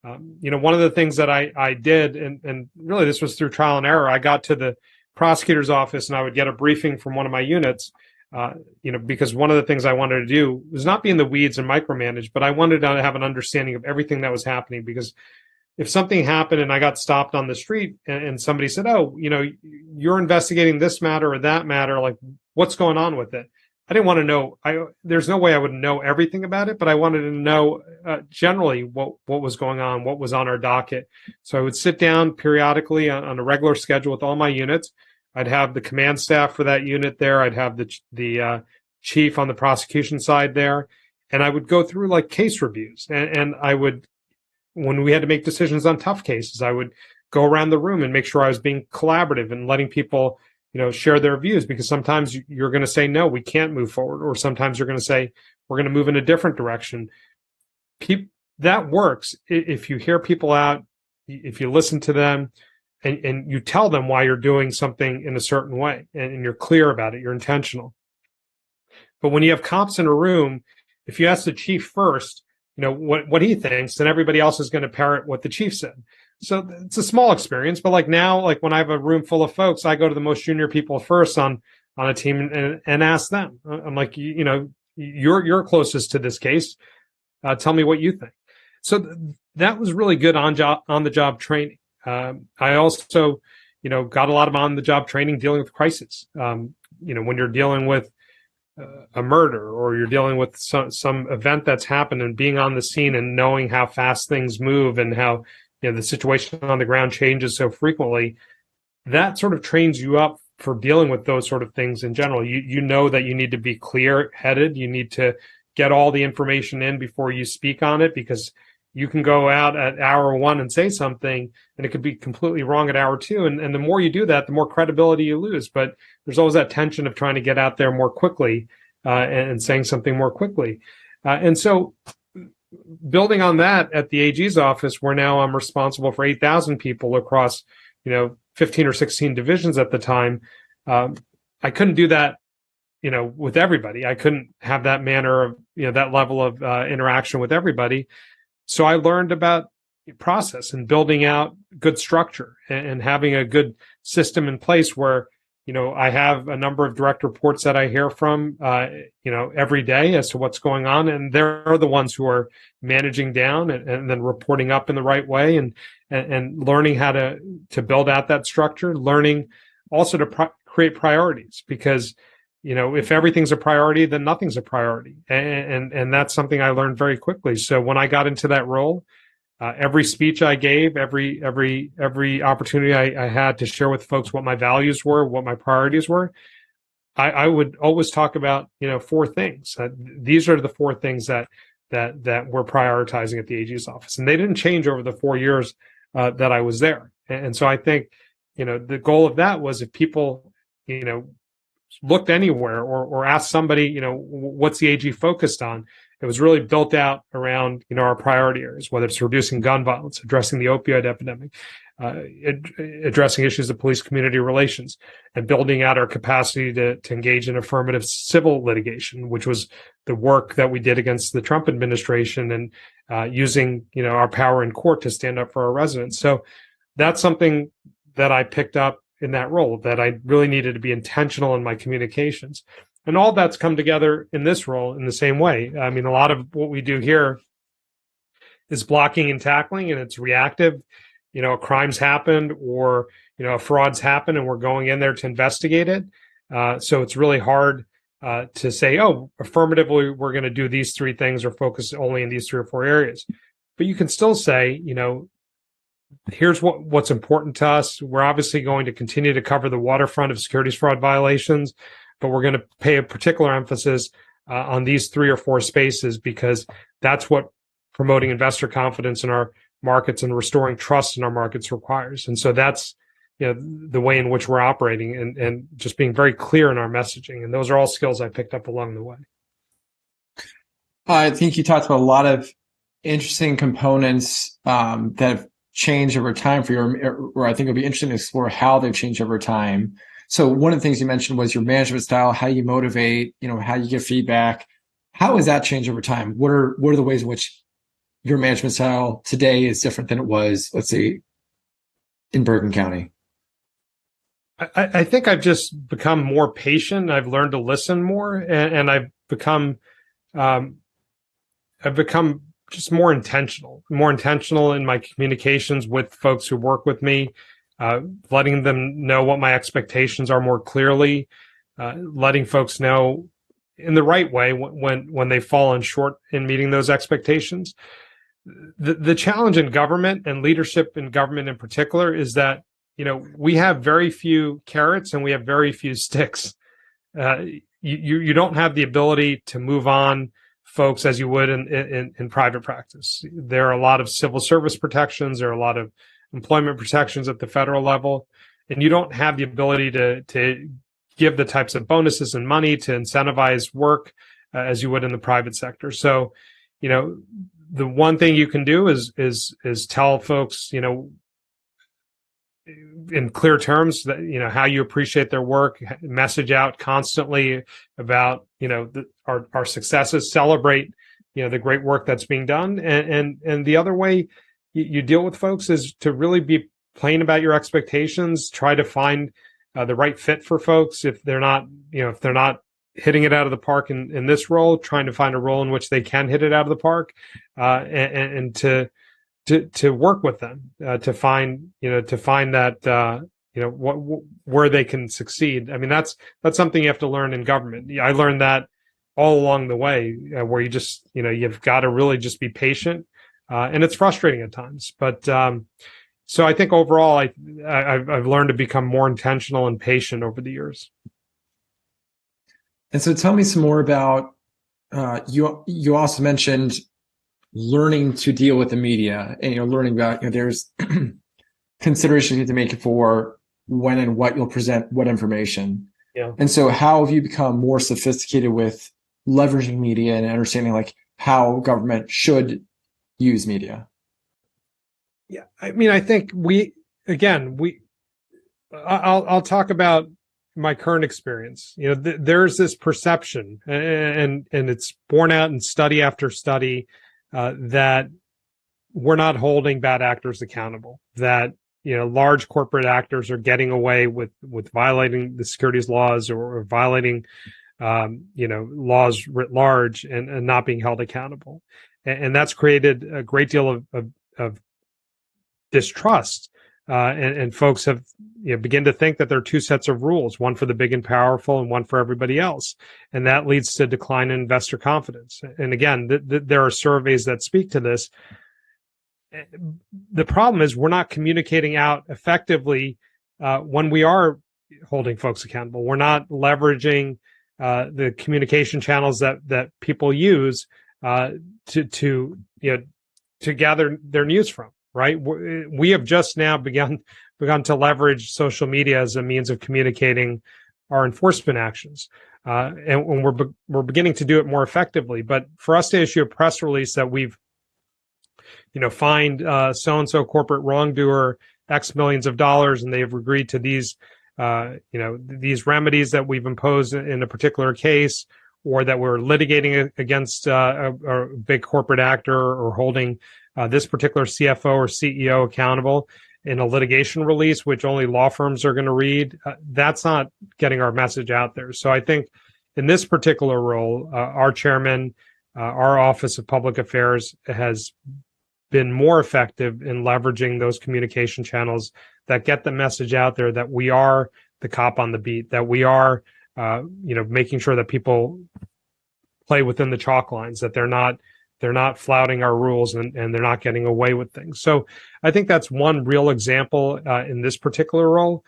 C: One of the things that I did, and really this was through trial and error, I got to the prosecutor's office and I would get a briefing from one of my units, because one of the things I wanted to do was not be in the weeds and micromanage, but I wanted to have an understanding of everything that was happening, because if something happened and I got stopped on the street and somebody said, "Oh, you're investigating this matter or that matter, like what's going on with it?" I didn't want to know. There's no way I would know everything about it, but I wanted to know generally what was going on, what was on our docket. So I would sit down periodically on a regular schedule with all my units. I'd have the command staff for that unit there. I'd have the chief on the prosecution side there, and I would go through like case reviews, and I would, when we had to make decisions on tough cases, I would go around the room and make sure I was being collaborative and letting people, share their views, because sometimes you're going to say, no, we can't move forward. Or sometimes you're going to say, we're going to move in a different direction. That works if you hear people out, if you listen to them, and you tell them why you're doing something in a certain way, and you're clear about it, you're intentional. But when you have cops in a room, if you ask the chief first, what he thinks, then everybody else is going to parrot what the chief said. So it's a small experience, but like now, like when I have a room full of folks, I go to the most junior people first on a team and ask them. I'm like, you're closest to this case. Tell me what you think. So that was really good on the job training. I also, got a lot of on the job training dealing with crisis. When you're dealing with a murder, or you're dealing with some event that's happened, and being on the scene and knowing how fast things move and how the situation on the ground changes so frequently, that sort of trains you up for dealing with those sort of things in general. You know that you need to be clear-headed. You need to get all the information in before you speak on it, because you can go out at hour one and say something, and it could be completely wrong at hour two. And the more you do that, the more credibility you lose. But there's always that tension of trying to get out there more quickly and saying something more quickly. And so building on that, at the AG's office, where now I'm responsible for 8,000 people across, 15 or 16 divisions at the time. I couldn't do that, with everybody. I couldn't have that manner of, that level of interaction with everybody. So I learned about process and building out good structure and having a good system in place where, I have a number of direct reports that I hear from, every day as to what's going on. And they're the ones who are managing down and then reporting up in the right way, and learning how to build out that structure, learning also to create priorities, because, if everything's a priority, then nothing's a priority. And that's something I learned very quickly. So when I got into that role, every speech I gave, every opportunity I had to share with folks what my values were, what my priorities were, I would always talk about, four things. These are the four things that we're prioritizing at the AG's office. And they didn't change over the 4 years that I was there. And so I think, the goal of that was, if people, looked anywhere or asked somebody, what's the AG focused on? It was really built out around, our priority areas, whether it's reducing gun violence, addressing the opioid epidemic, addressing issues of police community relations, and building out our capacity to engage in affirmative civil litigation, which was the work that we did against the Trump administration, and using, our power in court to stand up for our residents. So that's something that I picked up in that role, that I really needed to be intentional in my communications. And all that's come together in this role in the same way. I mean, a lot of what we do here is blocking and tackling, and it's reactive. A crime's happened, or, a fraud's happened, and we're going in there to investigate it. So it's really hard to say, oh, affirmatively, we're going to do these three things or focus only in these 3 or 4 areas. But you can still say, here's what's important to us. We're obviously going to continue to cover the waterfront of securities fraud violations, but we're going to pay a particular emphasis on these 3 or 4 spaces, because that's what promoting investor confidence in our markets and restoring trust in our markets requires. And so that's, the way in which we're operating, and just being very clear in our messaging. And those are all skills I picked up along the way.
B: I think you talked about a lot of interesting components that have changed over time for you, or I think it'll be interesting to explore how they've changed over time. So one of the things you mentioned was your management style, how you motivate, how you give feedback. How has that changed over time? What are the ways in which your management style today is different than it was, let's say, in Bergen County?
C: I think I've just become more patient. I've learned to listen more, and I've become just more intentional in my communications with folks who work with me, letting them know what my expectations are more clearly, letting folks know in the right way when they've fallen short in meeting those expectations. The challenge in government and leadership in government in particular is that, we have very few carrots and we have very few sticks. You don't have the ability to move on folks as you would in private practice. There are a lot of civil service protections. There are a lot of employment protections at the federal level, and you don't have the ability to give the types of bonuses and money to incentivize work as you would in the private sector. So, the one thing you can do is tell folks, in clear terms that, how you appreciate their work, message out constantly about, our successes, celebrate, the great work that's being done. And the other way you deal with folks is to really be plain about your expectations, try to find the right fit for folks. If they're not hitting it out of the park in this role, trying to find a role in which they can hit it out of the park, and to work with them to find that where they can succeed. I mean, that's something you have to learn in government. I learned that all along the way, where you just you've got to really just be patient, and it's frustrating at times. But so I think overall, I've learned to become more intentional and patient over the years.
B: And so, tell me some more about you also mentioned learning to deal with the media, and learning about there's considerations you have to make for when and what you'll present, what information.
C: Yeah.
B: And so, how have you become more sophisticated with leveraging media and understanding how government should use media?
C: Yeah, I mean, I think I'll talk about my current experience. There's this perception, and it's borne out in study after study, that we're not holding bad actors accountable, that large corporate actors are getting away with violating the securities laws or violating laws writ large and not being held accountable, and that's created a great deal of distrust, and folks have begin to think that there are two sets of rules, one for the big and powerful and one for everybody else. And that leads to decline in investor confidence. And again, there are surveys that speak to this. The problem is we're not communicating out effectively when we are holding folks accountable. We're not leveraging the communication channels that people use to gather their news from. Right? We have just now begun to leverage social media as a means of communicating our enforcement actions, and when we're beginning to do it more effectively. But for us to issue a press release that we've, fined so and so corporate wrongdoer X millions of dollars, and they have agreed to these, these remedies that we've imposed in a particular case, or that we're litigating against a big corporate actor or holding this particular CFO or CEO accountable in a litigation release, which only law firms are going to read, that's not getting our message out there. So I think in this particular role, our chairman, our Office of Public Affairs has been more effective in leveraging those communication channels that get the message out there that we are the cop on the beat, that we are, making sure that people play within the chalk lines, that they're not flouting our rules and they're not getting away with things. So I think that's one real example in this particular role.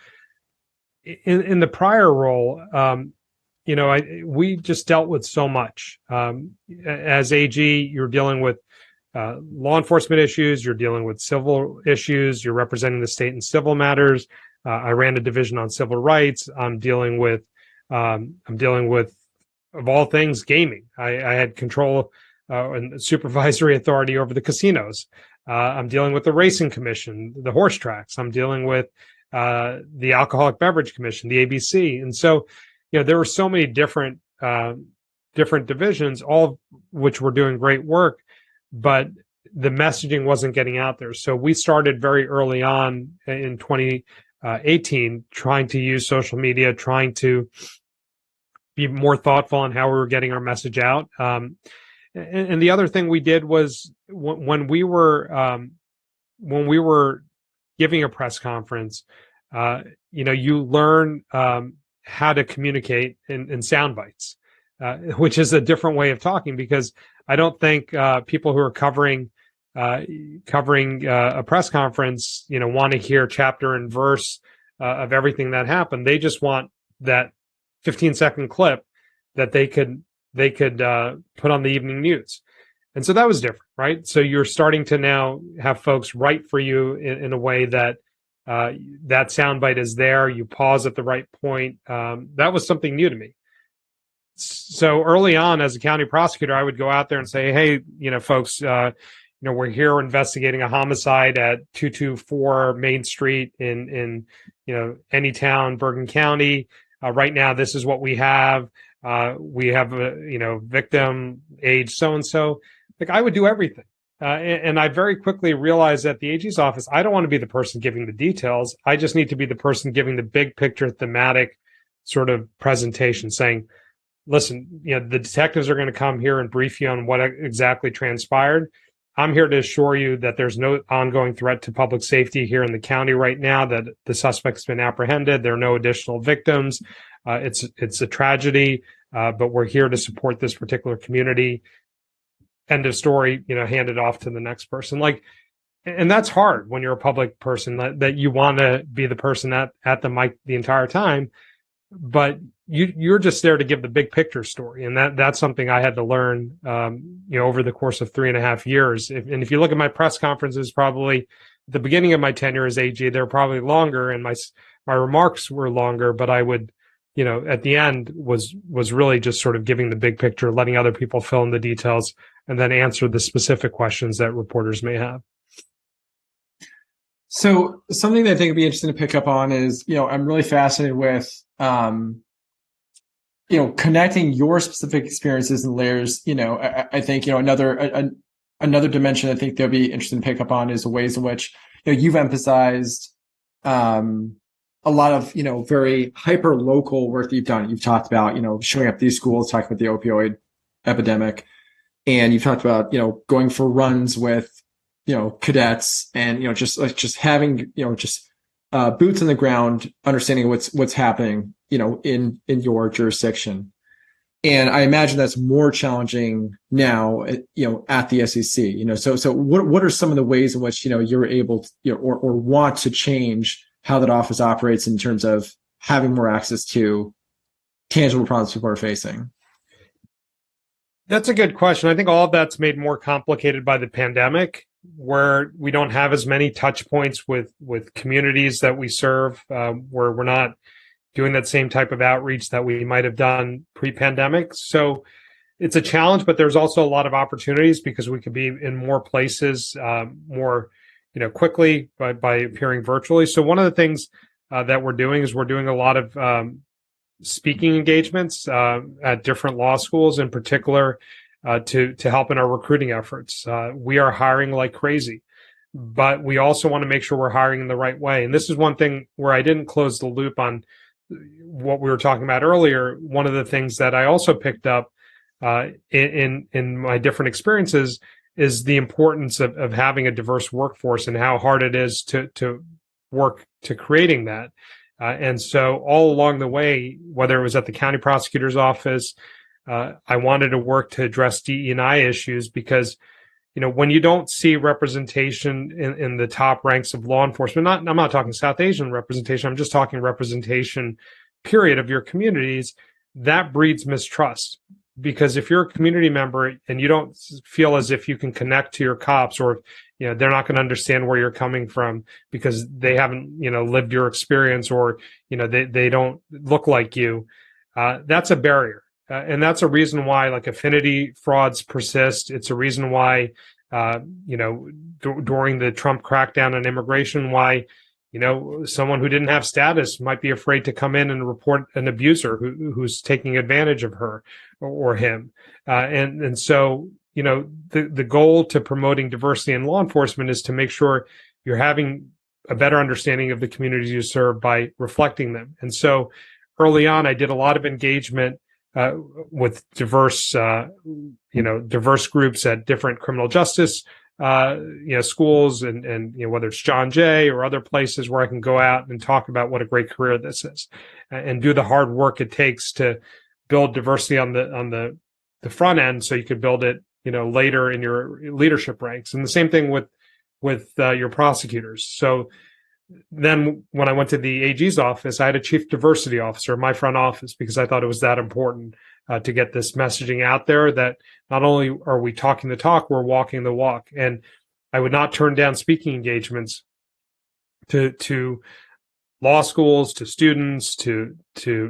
C: In the prior role, we just dealt with so much. As AG, you're dealing with law enforcement issues, you're dealing with civil issues, you're representing the state in civil matters. I ran a division on civil rights. I'm dealing with, of all things, gaming. I had control and supervisory authority over the casinos. I'm dealing with the Racing Commission, the horse tracks. I'm dealing with the Alcoholic Beverage Commission, the ABC. And so, there were so many different divisions, all of which were doing great work, but the messaging wasn't getting out there. So we started very early on in 2018 trying to use social media, trying to be more thoughtful on how we were getting our message out. And the other thing we did was when we were giving a press conference, you learn how to communicate in sound bites, which is a different way of talking, because I don't think people who are covering a press conference, want to hear chapter and verse of everything that happened. They just want that 15-second clip that they could put on the evening news. And so that was different, right? So you're starting to now have folks write for you in a way that that soundbite is there. You pause at the right point. That was something new to me. So early on, as a county prosecutor, I would go out there and say, "Hey, folks, we're here investigating a homicide at 224 Main Street in Anytown, Bergen County. Right now, this is what we have. We have a victim, age so and so." Like, I would do everything. And I very quickly realized at the AG's office, I don't want to be the person giving the details. I just need to be the person giving the big picture, thematic sort of presentation, saying, listen, the detectives are going to come here and brief you on what exactly transpired. I'm here to assure you that there's no ongoing threat to public safety here in the county right now, that the suspect's been apprehended. There are no additional victims. It's a tragedy, but we're here to support this particular community. End of story, hand it off to the next person. And that's hard when you're a public person, that you want to be the person at the mic the entire time, but you're just there to give the big picture story. And that's something I had to learn, over the course of 3.5 years. If you look at my press conferences, probably at the beginning of my tenure as AG, they're probably longer, and my remarks were longer, but I would, at the end was really just sort of giving the big picture, letting other people fill in the details, and then answer the specific questions that reporters may have.
B: So something that I think would be interesting to pick up on is, I'm really fascinated with, connecting your specific experiences and layers. I think, another dimension I think that'll be interesting to pick up on is the ways in which, you've emphasized, a lot of, very hyper local work that you've done. You've talked about, showing up at these schools, talking about the opioid epidemic. And you've talked about, going for runs with, cadets, and, just having, boots on the ground, understanding what's happening, in your jurisdiction. And I imagine that's more challenging now, at the SEC. So what are some of the ways in which, you're able to, or want to change how that office operates in terms of having more access to tangible problems people are facing?
C: That's a good question. I think all of that's made more complicated by the pandemic, where we don't have as many touch points with communities that we serve, where we're not doing that same type of outreach that we might have done pre-pandemic. So it's a challenge, but there's also a lot of opportunities, because we could be in more places more quickly by appearing virtually. So one of the things that we're doing is we're doing a lot of speaking engagements at different law schools, in particular, to help in our recruiting efforts. We are hiring like crazy, but we also want to make sure we're hiring in the right way. And this is one thing where I didn't close the loop on what we were talking about earlier. One of the things that I also picked up in my different experiences is the importance of having a diverse workforce, and how hard it is to work to creating that. And so all along the way, whether it was at the county prosecutor's office, I wanted to work to address DE&I issues, because, when you don't see representation in the top ranks of law enforcement, I'm not talking South Asian representation, I'm just talking representation, period, of your communities, that breeds mistrust. Because if you're a community member and you don't feel as if you can connect to your cops, or they're not going to understand where you're coming from because they haven't lived your experience, or they don't look like you, that's a barrier, and that's a reason why affinity frauds persist. It's a reason why during the Trump crackdown on immigration, why someone who didn't have status might be afraid to come in and report an abuser who's taking advantage of her or him. And so, the goal to promoting diversity in law enforcement is to make sure you're having a better understanding of the communities you serve by reflecting them. And so early on, I did a lot of engagement with diverse, diverse groups at different criminal justice, schools and whether it's John Jay or other places where I can go out and talk about what a great career this is and do the hard work it takes to build diversity on the front end so you could build it, later in your leadership ranks. And the same thing with your prosecutors. So then when I went to the AG's office, I had a chief diversity officer in my front office because I thought it was that important to get this messaging out there that not only are we talking the talk, we're walking the walk. And I would not turn down speaking engagements to law schools, to students, to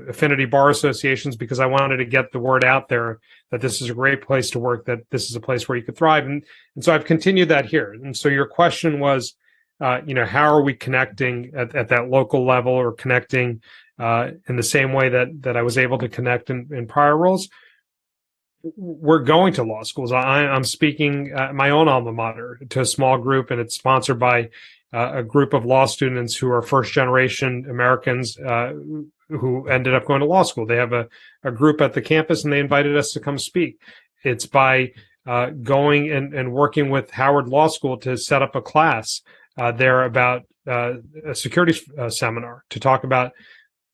C: affinity bar associations, because I wanted to get the word out there that this is a great place to work, that this is a place where you could thrive. And so I've continued that here. And so your question was, how are we connecting at that local level or connecting in the same way that I was able to connect in prior roles? We're going to law schools. I'm speaking at my own alma mater to a small group, and it's sponsored by a group of law students who are first generation Americans who ended up going to law school. They have a group at the campus, and they invited us to come speak. It's by going and working with Howard Law School to set up a class there about a securities seminar to talk about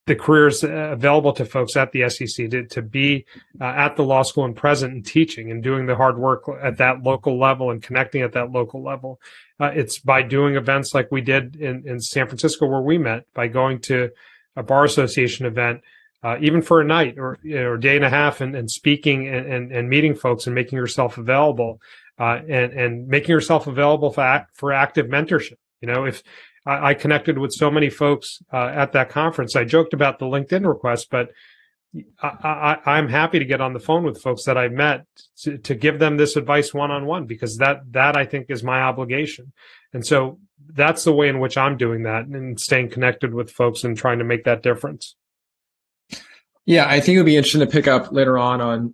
C: the careers available to folks at the SEC to be at the law school and present and teaching and doing the hard work at that local level and connecting at that local level. It's by doing events like we did in San Francisco where we met, by going to a bar association event, even for a night or day and a half, and speaking and meeting folks and making yourself available. And making yourself available for active mentorship. If I connected with so many folks at that conference, I joked about the LinkedIn request, but I'm happy to get on the phone with folks that I met to give them this advice one-on-one, because that I think is my obligation. And so that's the way in which I'm doing that and staying connected with folks and trying to make that difference.
B: Yeah, I think it would be interesting to pick up later on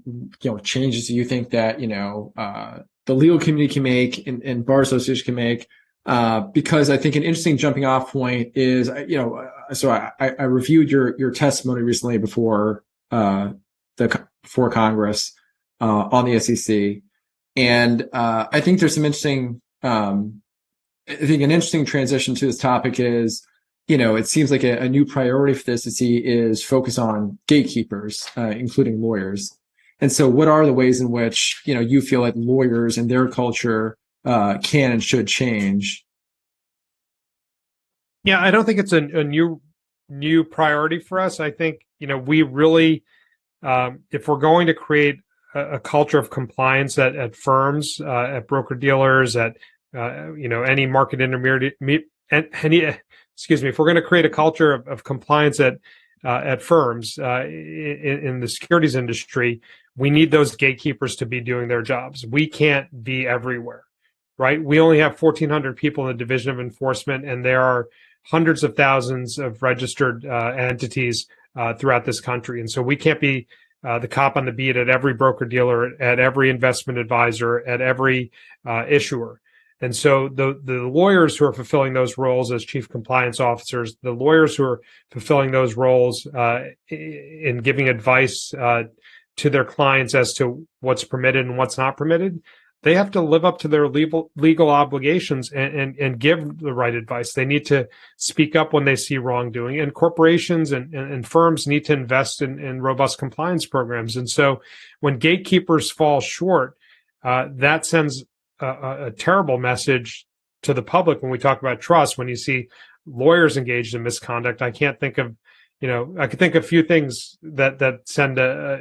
B: changes you think that the legal community can make and bar association can make, because I think an interesting jumping off point is, so I reviewed your testimony recently before Congress on the SEC, and I think there's some interesting. I think an interesting transition to this topic is, it seems like a new priority for the SEC is focus on gatekeepers, including lawyers. And so what are the ways in which, you feel like lawyers and their culture can and should change?
C: Yeah, I don't think it's a new priority for us. I think, we really, if we're going to create a culture of compliance at firms, at broker-dealers, at, any market intermediate, if we're going to create a culture of compliance at firms in the securities industry, we need those gatekeepers to be doing their jobs. We can't be everywhere, right? We only have 1,400 people in the Division of Enforcement, and there are hundreds of thousands of registered entities throughout this country. And so we can't be the cop on the beat at every broker-dealer, at every investment advisor, at every issuer. And so the lawyers who are fulfilling those roles as chief compliance officers, the lawyers who are fulfilling those roles in giving advice to their clients as to what's permitted and what's not permitted, they have to live up to their legal obligations and give the right advice. They need to speak up when they see wrongdoing. And corporations and firms need to invest in robust compliance programs. And so when gatekeepers fall short, that sends a terrible message to the public when we talk about trust. When you see lawyers engaged in misconduct, I can't think of, I could think of a few things that send a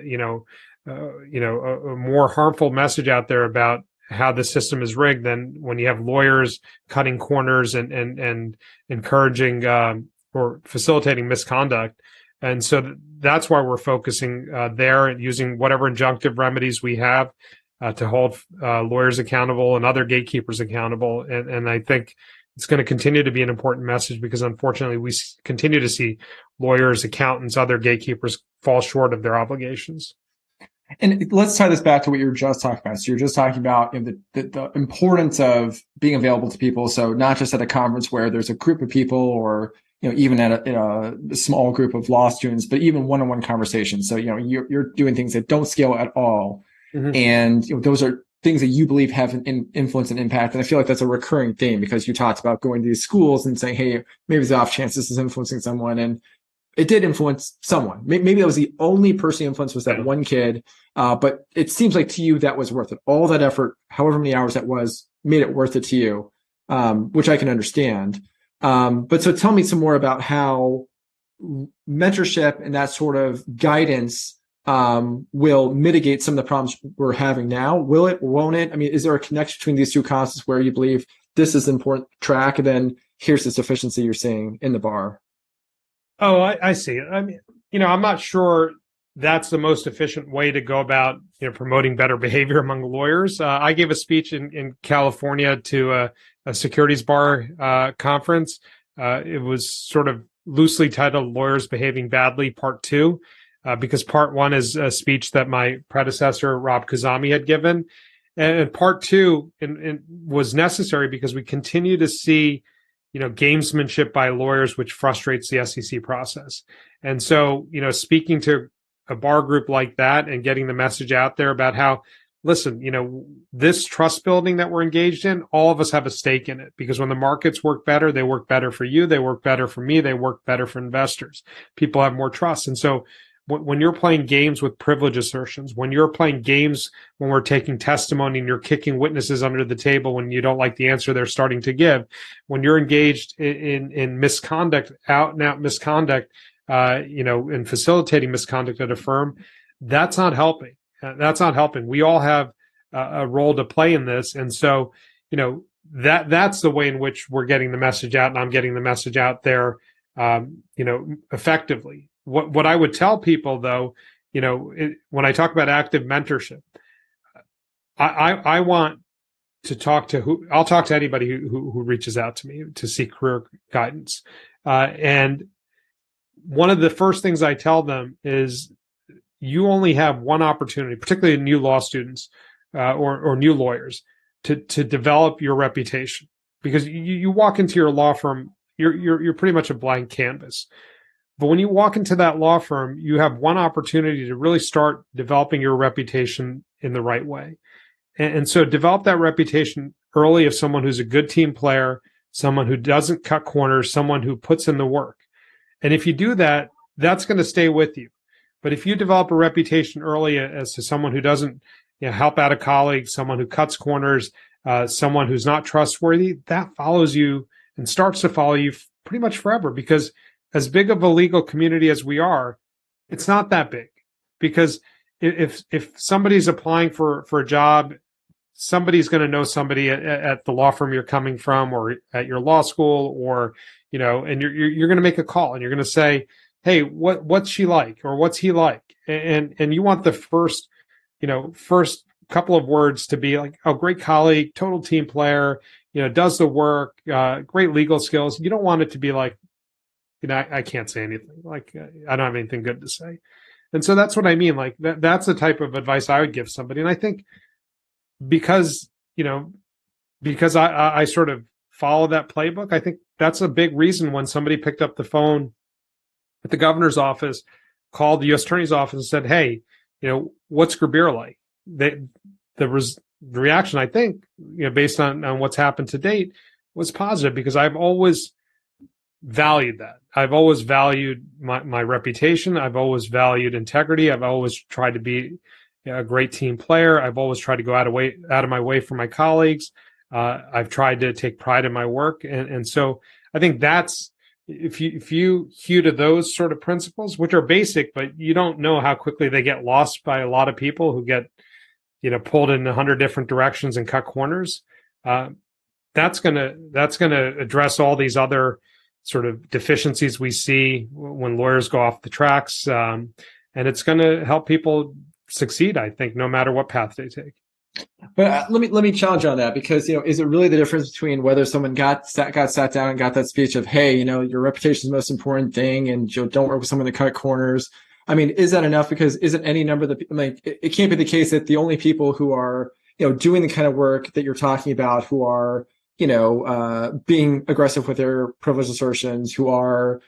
C: more harmful message out there about how the system is rigged than when you have lawyers cutting corners and encouraging or facilitating misconduct. And so that's why we're focusing there and using whatever injunctive remedies we have to hold lawyers accountable and other gatekeepers accountable. And I think it's going to continue to be an important message because, unfortunately, we continue to see lawyers, accountants, other gatekeepers fall short of their obligations.
B: And let's tie this back to what you were just talking about. So you're just talking about the importance of being available to people. So not just at a conference where there's a group of people or even in a small group of law students, but even one-on-one conversations. So, you're doing things that don't scale at all. Mm-hmm. And those are things that you believe have an influence and impact. And I feel like that's a recurring theme because you talked about going to these schools and saying, hey, maybe there's off chance this is influencing someone. And it did influence someone. Maybe that was the only person you influenced was that one kid. But it seems like to you that was worth it. All that effort, however many hours that was, made it worth it to you, which I can understand. But so tell me some more about how mentorship and that sort of guidance will mitigate some of the problems we're having now. Will it, won't it? I mean, is there a connection between these two concepts where you believe this is an important track and then here's this deficiency you're seeing in the bar?
C: Oh, I see. I mean, I'm not sure that's the most efficient way to go about, promoting better behavior among lawyers. I gave a speech in California to a securities bar conference. It was sort of loosely titled Lawyers Behaving Badly, Part 2, because Part 1 is a speech that my predecessor, Rob Kazami, had given. And Part 2 was necessary because we continue to see gamesmanship by lawyers, which frustrates the SEC process. And so, speaking to a bar group like that and getting the message out there about how, listen, this trust building that we're engaged in, all of us have a stake in it because when the markets work better, they work better for you, they work better for me, they work better for investors. People have more trust. And so when you're playing games with privilege assertions, when you're playing games when we're taking testimony and you're kicking witnesses under the table when you don't like the answer they're starting to give, when you're engaged in misconduct, out and out misconduct, and facilitating misconduct at a firm, that's not helping. That's not helping. We all have a role to play in this. And so, that's the way in which we're getting the message out and I'm getting the message out there, effectively. What I would tell people, though, when I talk about active mentorship, I want to talk to I'll talk to anybody who reaches out to me to seek career guidance. And one of the first things I tell them is you only have one opportunity, particularly new law students or new lawyers, to develop your reputation. Because you walk into your law firm, you're pretty much a blank canvas. But when you walk into that law firm, you have one opportunity to really start developing your reputation in the right way. And so develop that reputation early of someone who's a good team player, someone who doesn't cut corners, someone who puts in the work. And if you do that, that's going to stay with you. But if you develop a reputation early as to someone who doesn't help out a colleague, someone who cuts corners, someone who's not trustworthy, that follows you and starts to follow you pretty much forever. Because as big of a legal community as we are, it's not that big. Because if somebody's applying for a job, somebody's going to know somebody at the law firm you're coming from or at your law school or, and you're going to make a call and you're going to say, hey, what's she like? Or what's he like? And you want the first couple of words to be like, oh, great colleague, total team player, does the work, great legal skills. You don't want it to be like, I can't say anything. Like, I don't have anything good to say. And so that's what I mean. Like that's the type of advice I would give somebody. And I think because I sort of follow that playbook, I think that's a big reason when somebody picked up the phone at the governor's office, called the U.S. Attorney's office and said, hey, what's Gurbir like? The reaction, I think, based on what's happened to date, was positive because I've always valued that. I've always valued my reputation. I've always valued integrity. I've always tried to be a great team player. I've always tried to go out of my way for my colleagues. I've tried to take pride in my work. And so I think that's, if you hew to those sort of principles, which are basic, but you don't know how quickly they get lost by a lot of people who get, pulled in 100 different directions and cut corners. That's gonna address all these other sort of deficiencies we see when lawyers go off the tracks, and it's going to help people succeed, I think, no matter what path they take.
B: But let me challenge you on that because is it really the difference between whether someone got sat down and got that speech of, hey, your reputation is the most important thing, and don't work with someone to cut corners? I mean, is that enough? Because isn't any number of the it can't be the case that the only people who are doing the kind of work that you're talking about, who are being aggressive with their privilege assertions, who are,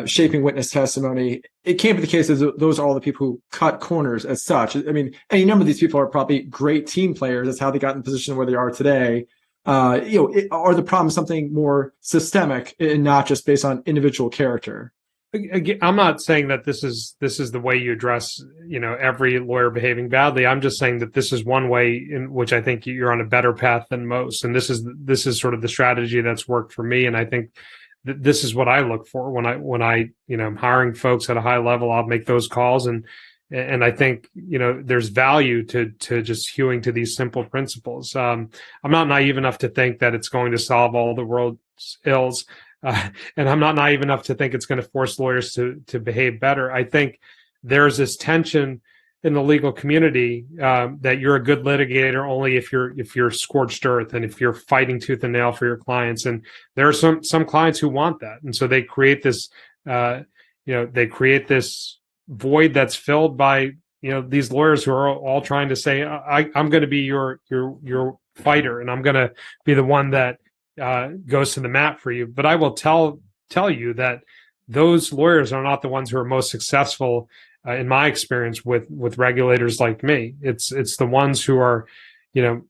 B: shaping witness testimony. It can't be the case that those are all the people who cut corners as such. I mean, any number of these people are probably great team players. That's how they got in the position where they are today. Are the problems something more systemic and not just based on individual character?
C: Again, I'm not saying that this is the way you address, every lawyer behaving badly. I'm just saying that this is one way in which I think you're on a better path than most. And this is sort of the strategy that's worked for me. And I think this is what I look for when I I'm hiring folks at a high level. I'll make those calls, and I think there's value to just hewing to these simple principles. I'm not naive enough to think that it's going to solve all the world's ills. And I'm not naive enough to think it's going to force lawyers to behave better. I think there's this tension in the legal community that you're a good litigator only if you're scorched earth and if you're fighting tooth and nail for your clients. And there are some clients who want that, and so they create this void that's filled by these lawyers who are all trying to say, I'm going to be your fighter, and I'm going to be the one that goes to the mat for you. But I will tell you that those lawyers are not the ones who are most successful in my experience with regulators like me. It's the ones who are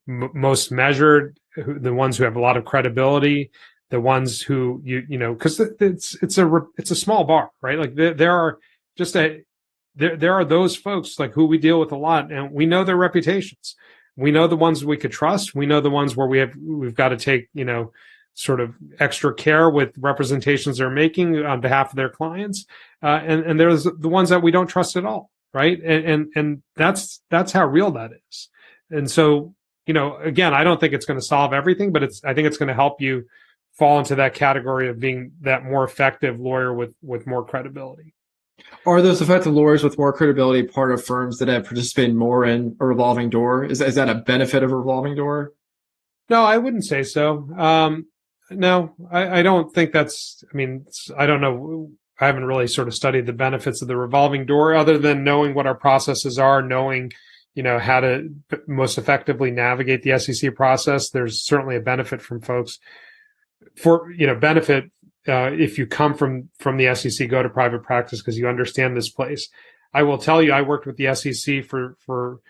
C: most measured, the ones who have a lot of credibility, the ones who because it's a small bar, right? Like there are those folks like who we deal with a lot, and we know their reputations. We know the ones we could trust. We know the ones where we've got to take, sort of extra care with representations they're making on behalf of their clients. And there's the ones that we don't trust at all. Right. And that's how real that is. And so, again, I don't think it's going to solve everything, but I think it's going to help you fall into that category of being that more effective lawyer with more credibility.
B: Are those effective lawyers with more credibility part of firms that have participated more in a revolving door? Is that a benefit of a revolving door?
C: No, I wouldn't say so. No, I don't think that's. I mean, I don't know. I haven't really sort of studied the benefits of the revolving door, other than knowing what our processes are, knowing how to most effectively navigate the SEC process. There's certainly a benefit from folks if you come from the SEC, go to private practice because you understand this place. I will tell you, I worked with the SEC for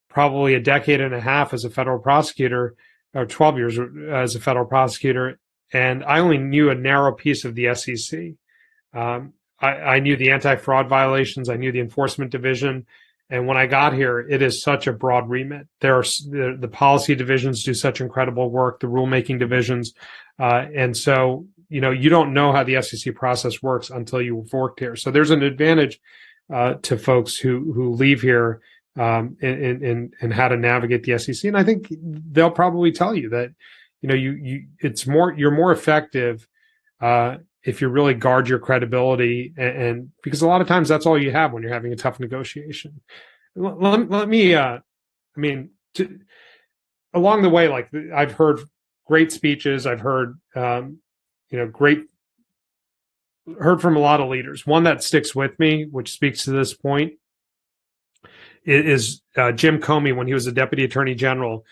C: probably a decade and a half as a federal prosecutor, or 12 years as a federal prosecutor, and I only knew a narrow piece of the SEC. I knew the anti-fraud violations, I knew the enforcement division, and when I got here, it is such a broad remit. The policy divisions do such incredible work, the rulemaking divisions, and so you don't know how the SEC process works until you've worked here. So there's an advantage to folks who leave here in how to navigate the SEC, and I think they'll probably tell you that you're more effective if you really guard your credibility, and because a lot of times that's all you have when you're having a tough negotiation. Let me, along the way, like I've heard great speeches, I've heard heard from a lot of leaders. One that sticks with me, which speaks to this point, is Jim Comey, when he was a deputy attorney general,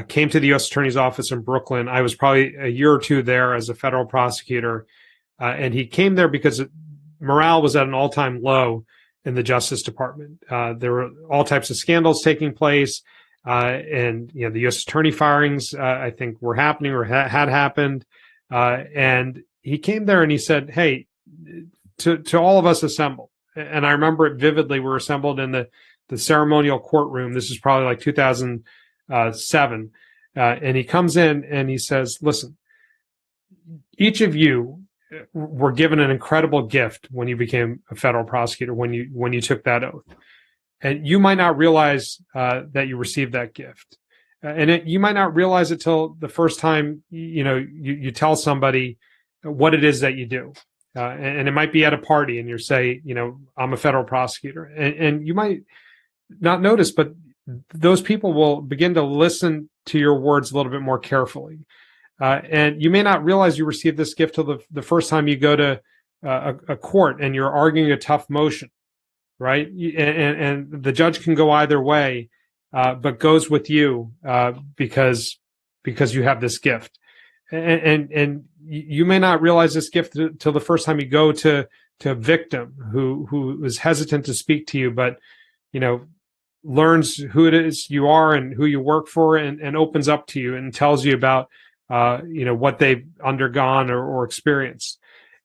C: came to the U.S. Attorney's Office in Brooklyn. I was probably a year or two there as a federal prosecutor, and he came there because morale was at an all-time low in the Justice Department. There were all types of scandals taking place, and the U.S. attorney firings, I think, were happening or had happened. And he came there and he said, "Hey, to all of us assembled." And I remember it vividly. We were assembled in the ceremonial courtroom. This is probably like 2007. And he comes in and he says, "Listen, each of you were given an incredible gift when you became a federal prosecutor, when you took that oath. And you might not realize that you received that gift. You might not realize it till the first time, you tell somebody what it is that you do. And it might be at a party and you say, I'm a federal prosecutor. And you might not notice, but those people will begin to listen to your words a little bit more carefully. And you may not realize you received this gift till the first time you go to a court and you're arguing a tough motion, right? And the judge can go either way, but goes with you because because you have this gift. And you may not realize this gift till the first time you go to a victim who is hesitant to speak to you, but, learns who it is you are and who you work for, and opens up to you and tells you about, what they've undergone or experienced.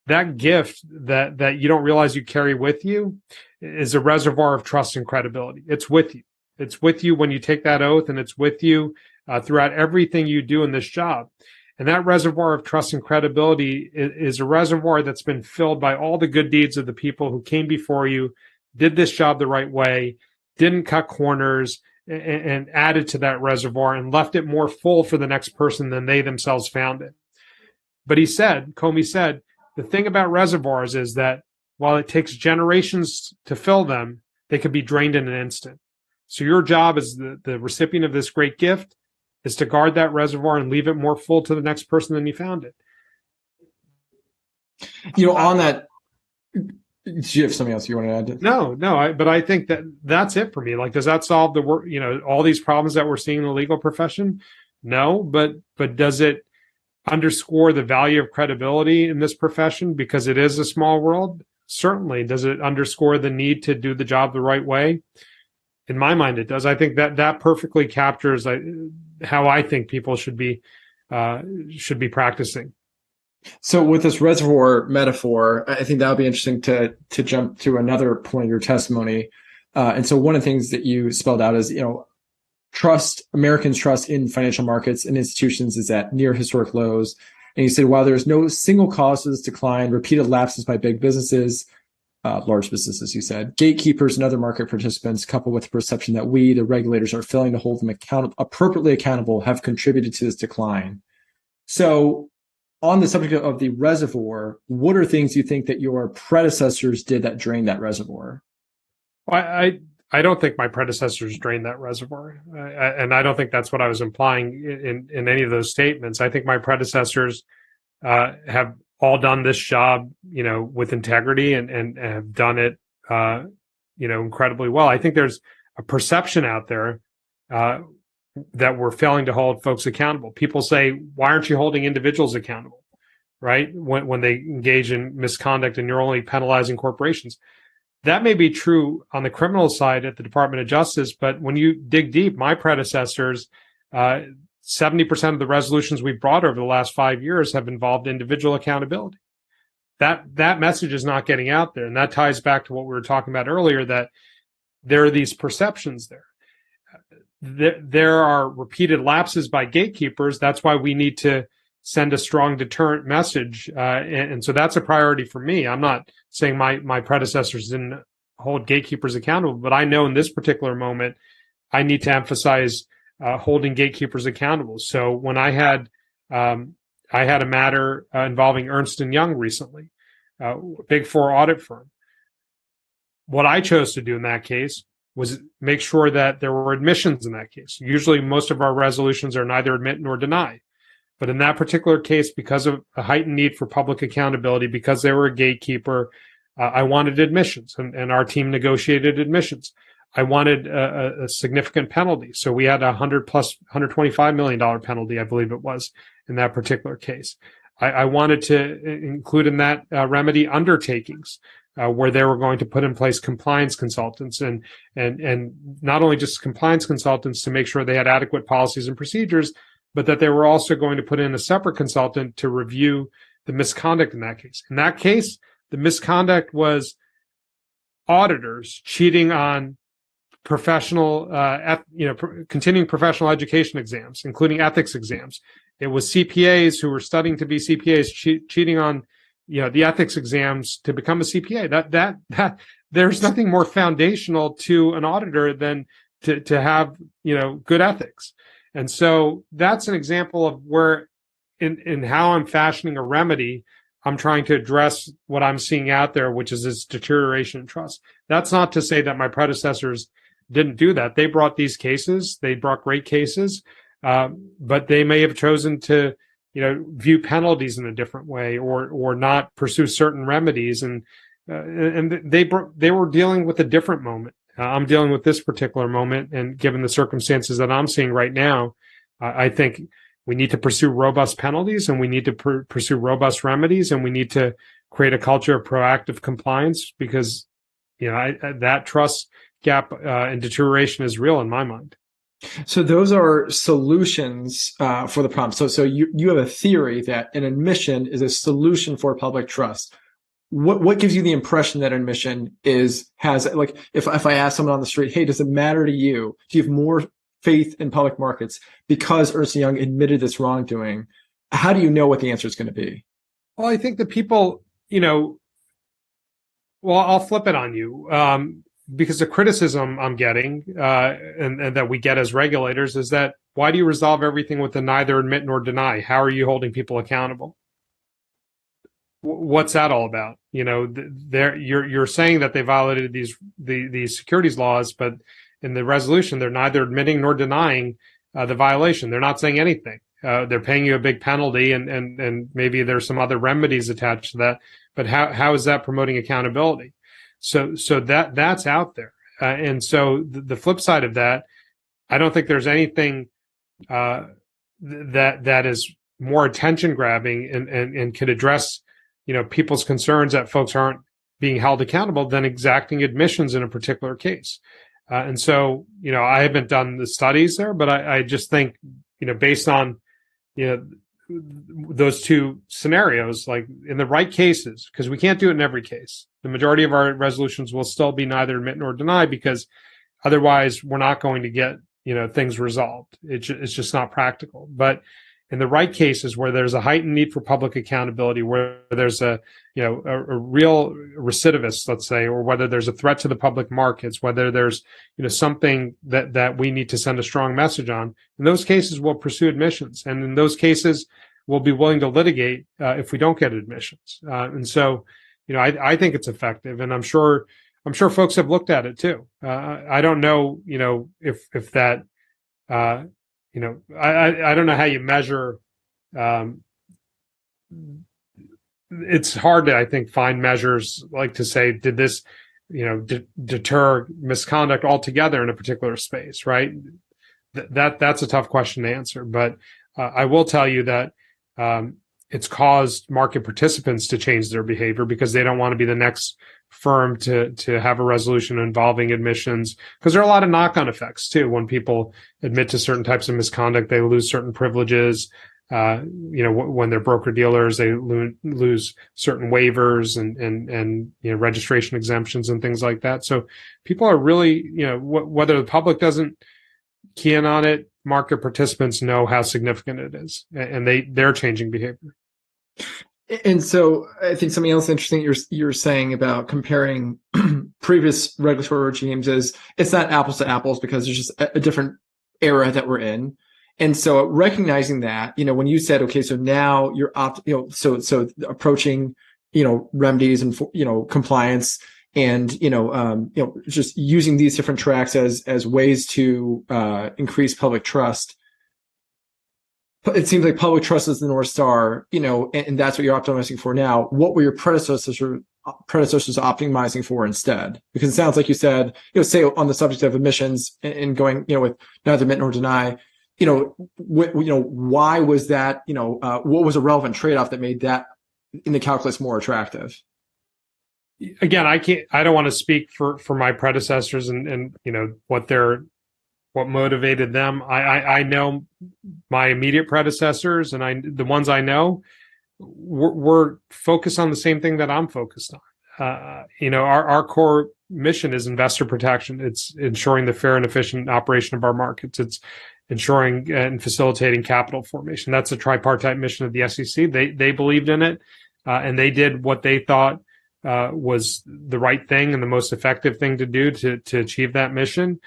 C: That gift that you don't realize you carry with you is a reservoir of trust and credibility. It's with you. It's with you when you take that oath, and it's with you throughout everything you do in this job. And that reservoir of trust and credibility is a reservoir that's been filled by all the good deeds of the people who came before you, did this job the right way, didn't cut corners, and added to that reservoir and left it more full for the next person than they themselves found it. But Comey said, the thing about reservoirs is that while it takes generations to fill them, they could be drained in an instant. So your job as the recipient of this great gift is to guard that reservoir and leave it more full to the next person than you found it.
B: On that, do you have something else you want to add?
C: No, but I think that's it for me. Like, does that solve the work? All these problems that we're seeing in the legal profession? No, but does it underscore the value of credibility in this profession because it is a small world? Certainly. Does it underscore the need to do the job the right way? In my mind, it does. I think that perfectly captures how I think people should be practicing.
B: So with this reservoir metaphor, I think that would be interesting to jump to another point of your testimony. And so one of the things that you spelled out is, Americans' trust in financial markets and institutions is at near historic lows. And you said, while there's no single cause for this decline, repeated lapses by big businesses, large businesses, you said, gatekeepers and other market participants, coupled with the perception that we, the regulators, are failing to hold them appropriately accountable, have contributed to this decline. So on the subject of the reservoir, what are things you think that your predecessors did that drained that reservoir?
C: I don't think my predecessors drained that reservoir. And I don't think that's what I was implying in any of those statements. I think my predecessors have all done this job, with integrity and have done it, incredibly well. I think there's a perception out there that we're failing to hold folks accountable. People say, why aren't you holding individuals accountable, right? When they engage in misconduct and you're only penalizing corporations. That may be true on the criminal side at the Department of Justice, but when you dig deep, my predecessors, 70% of the resolutions we've brought over the last 5 years have involved individual accountability. That message is not getting out there. And that ties back to what we were talking about earlier, that there are these perceptions there. There are repeated lapses by gatekeepers. That's why we need to send a strong deterrent message. And so that's a priority for me. I'm not saying my predecessors didn't hold gatekeepers accountable, but I know in this particular moment, I need to emphasize holding gatekeepers accountable. So when I had a matter involving Ernst & Young recently, a Big Four audit firm. What I chose to do in that case was make sure that there were admissions in that case. Usually most of our resolutions are neither admit nor deny. But in that particular case, because of a heightened need for public accountability, because they were a gatekeeper, I wanted admissions, and our team negotiated admissions. I wanted a significant penalty. So we had $125 million penalty, I believe it was, in that particular case. I wanted to include in that remedy undertakings, where they were going to put in place compliance consultants and not only just compliance consultants to make sure they had adequate policies and procedures, but that they were also going to put in a separate consultant to review the misconduct in that case. In that case, the misconduct was auditors cheating on professional, continuing professional education exams, including ethics exams. It was CPAs who were studying to be CPAs cheating on, the ethics exams to become a CPA. That there's nothing more foundational to an auditor than to have, good ethics. And so that's an example of where in how I'm fashioning a remedy, I'm trying to address what I'm seeing out there, which is this deterioration in trust. That's not to say that my predecessors didn't do that. They brought these cases. They brought great cases, but they may have chosen to, view penalties in a different way or not pursue certain remedies. And they were dealing with a different moment. I'm dealing with this particular moment, and given the circumstances that I'm seeing right now, I think we need to pursue robust penalties, and we need to pursue robust remedies, and we need to create a culture of proactive compliance, because that trust gap and deterioration is real in my mind.
B: So those are solutions for the problem. So you have a theory that an admission is a solution for public trust. What gives you the impression that admission has like, if I ask someone on the street, hey, does it matter to you? Do you have more faith in public markets because Ernst & Young admitted this wrongdoing? How do you know what the answer is going to be?
C: Well, I think that people, I'll flip it on you. Because the criticism I'm getting, and that we get as regulators, is that why do you resolve everything with the neither admit nor deny? How are you holding people accountable? What's that all about? You're saying that they violated these securities laws, but in the resolution, they're neither admitting nor denying the violation. They're not saying anything. They're paying you a big penalty, and maybe there's some other remedies attached to that. But how is that promoting accountability? So that's out there. And so the flip side of that, I don't think there's anything that is more attention grabbing and could address, people's concerns that folks aren't being held accountable than exacting admissions in a particular case. And so, I haven't done the studies there, but I just think, based on, those two scenarios, like in the right cases, because we can't do it in every case. The majority of our resolutions will still be neither admit nor deny, because otherwise we're not going to get, things resolved. It's just not practical. But in the right cases where there's a heightened need for public accountability, where there's a real recidivist, let's say, or whether there's a threat to the public markets, whether there's, something that we need to send a strong message on, in those cases, we'll pursue admissions. And in those cases, we'll be willing to litigate if we don't get admissions. And so, I think it's effective, and I'm sure folks have looked at it too. I don't know, if that, I don't know how you measure. It's hard to, I think, find measures like to say, did this, deter misconduct altogether in a particular space, right? That's a tough question to answer. But I will tell you that it's caused market participants to change their behavior, because they don't want to be the next firm to have a resolution involving admissions, because there are a lot of knock-on effects too. When people admit to certain types of misconduct, they lose certain privileges. When they're broker dealers, they lose certain waivers and registration exemptions and things like that. So people are really, whether the public doesn't key in on it, market participants know how significant it is, and they're changing behavior.
B: And so I think something else interesting you're saying about comparing previous regulatory regimes is it's not apples to apples, because there's just a different era that we're in. And so recognizing that, when you said, okay, so now you're so approaching, remedies and, compliance and, just using these different tracks as ways to increase public trust. It seems like public trust is the North Star, and that's what you're optimizing for now. What were your predecessors optimizing for instead? Because it sounds like you said, say on the subject of admissions and going, with neither admit nor deny, why was that, what was a relevant trade-off that made that in the calculus more attractive?
C: Again, I don't want to speak for my predecessors and what motivated them. I know my immediate predecessors, and the ones I know were focused on the same thing that I'm focused on. Our core mission is investor protection. It's ensuring the fair and efficient operation of our markets. It's ensuring and facilitating capital formation. That's a tripartite mission of the SEC. They believed in it, and they did what they thought was the right thing and the most effective thing to do to achieve that mission.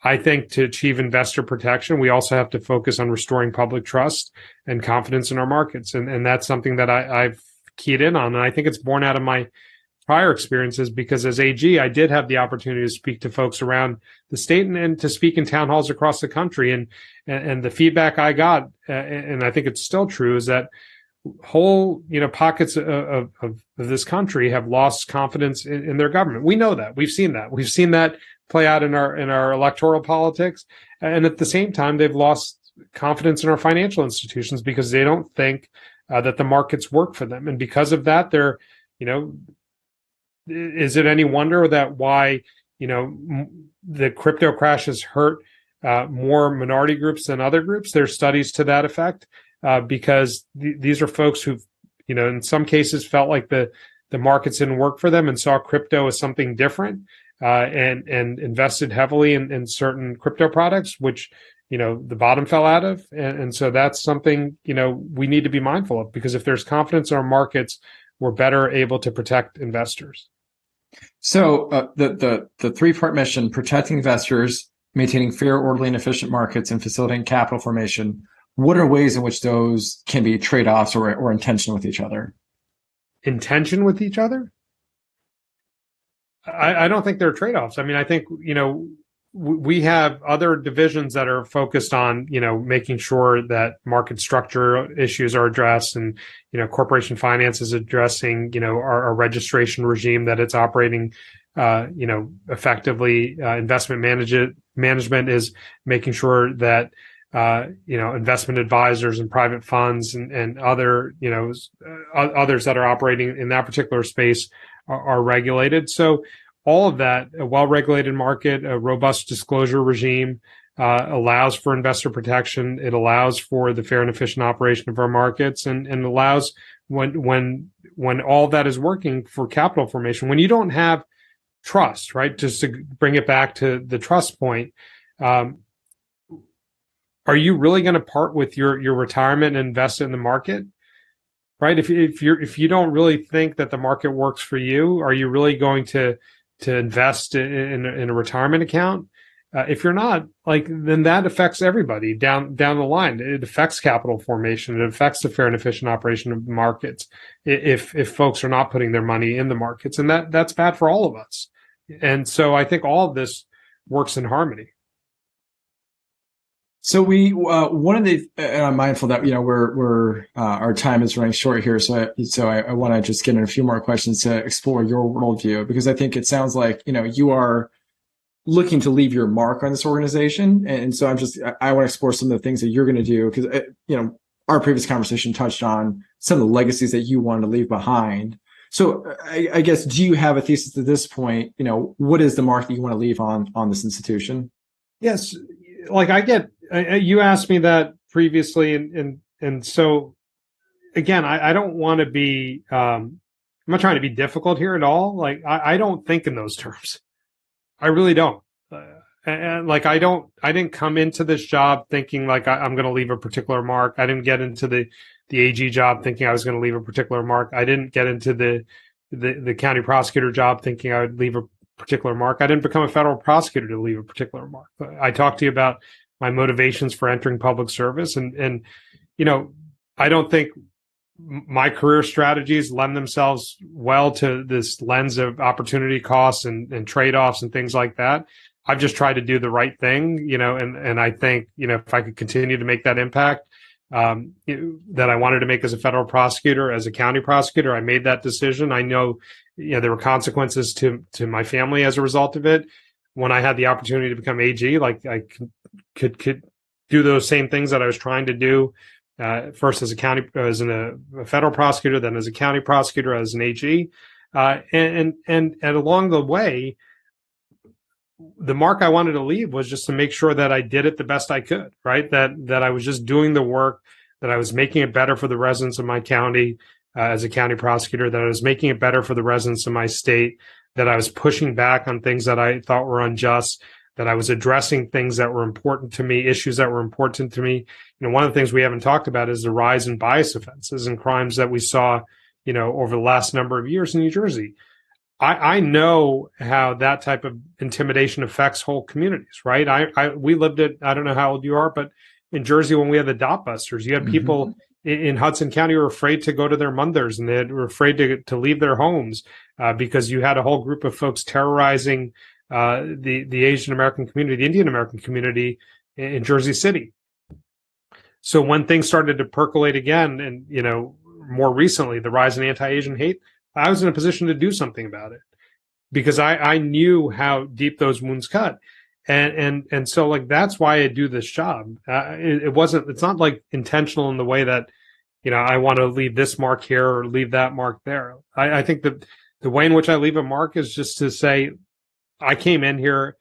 C: I think to achieve investor protection, we also have to focus on restoring public trust and confidence in our markets. And that's something that I've keyed in on. And I think it's born out of my prior experiences, because as AG, I did have the opportunity to speak to folks around the state and to speak in town halls across the country. And the feedback I got, and I think it's still true, is that whole, pockets of this country have lost confidence in their government. We know that. We've seen that play out in our electoral politics. And at the same time, they've lost confidence in our financial institutions because they don't think that the markets work for them. And because of that, they're, is it any wonder that why, the crypto crash has hurt more minority groups than other groups? There's studies to that effect because these are folks who've, in some cases felt like the markets didn't work for them and saw crypto as something different and invested heavily in certain crypto products, which, the bottom fell out of. And so that's something, we need to be mindful of, because if there's confidence in our markets, we're better able to protect investors.
B: So the three-part mission: protecting investors, maintaining fair, orderly, and efficient markets, and facilitating capital formation. What are ways in which those can be trade-offs or in tension with each other?
C: In tension with each other? I don't think they're trade-offs. I mean, I think, we have other divisions that are focused on, making sure that market structure issues are addressed, and, corporation finance is addressing, our registration regime, that it's operating, effectively. Investment management is making sure that, investment advisors and private funds and other, others that are operating in that particular space are regulated. So all of that, a well-regulated market, a robust disclosure regime, allows for investor protection. It allows for the fair and efficient operation of our markets, and allows when all that is working for capital formation. When you don't have trust, right? Just to bring it back to the trust point, are you really going to part with your retirement and invest in the market? Right? If you don't really think that the market works for you, are you really going to invest in a retirement account? If you're not, then that affects everybody down the line. It affects capital formation. It affects the fair and efficient operation of markets. If folks are not putting their money in the markets, and that's bad for all of us. And so I think all of this works in harmony.
B: So we one of the I'm mindful that we're our time is running short here, so I want to just get in a few more questions to explore your worldview, because I think it sounds like you are looking to leave your mark on this organization, and so I want to explore some of the things that you're going to do, because our previous conversation touched on some of the legacies that you wanted to leave behind. So I guess, do you have a thesis at this point? What is the mark that you want to leave on this institution?
C: Yes, you asked me that previously, and so again, I don't want to be. I'm not trying to be difficult here at all. I don't think in those terms. I really don't. And I didn't come into this job thinking I'm going to leave a particular mark. I didn't get into the AG job thinking I was going to leave a particular mark. I didn't get into the county prosecutor job thinking I would leave a particular mark. I didn't become a federal prosecutor to leave a particular mark. I talked to you about my motivations for entering public service, and I don't think my career strategies lend themselves well to this lens of opportunity costs and trade-offs and things like that. I've just tried to do the right thing, and I think, if I could continue to make that impact that I wanted to make as a federal prosecutor, as a county prosecutor, I made that decision. I know, there were consequences to my family as a result of it. When I had the opportunity to become AG, I could do those same things that I was trying to do, first as a federal prosecutor, then as a county prosecutor, as an AG, and along the way, the mark I wanted to leave was just to make sure that I did it the best I could, right? That I was just doing the work, that I was making it better for the residents of my county as a county prosecutor, that I was making it better for the residents of my state, that I was pushing back on things that I thought were unjust, that I was addressing things that were important to me, issues that were important to me. One of the things we haven't talked about is the rise in bias offenses and crimes that we saw, over the last number of years in New Jersey. I know how that type of intimidation affects whole communities, right? We lived it. I don't know how old you are, but in Jersey, when we had the dot busters, you had people in Hudson County who were afraid to go to their mothers, and they were afraid to leave their homes because you had a whole group of folks terrorizing the Asian American community, the Indian American community in Jersey City. So when things started to percolate again, and more recently, the rise in anti-Asian hate, I was in a position to do something about it because I knew how deep those wounds cut. And so like that's why I do this job. It's not like intentional in the way that, I want to leave this mark here or leave that mark there. I think that the way in which I leave a mark is just to say, I came in here,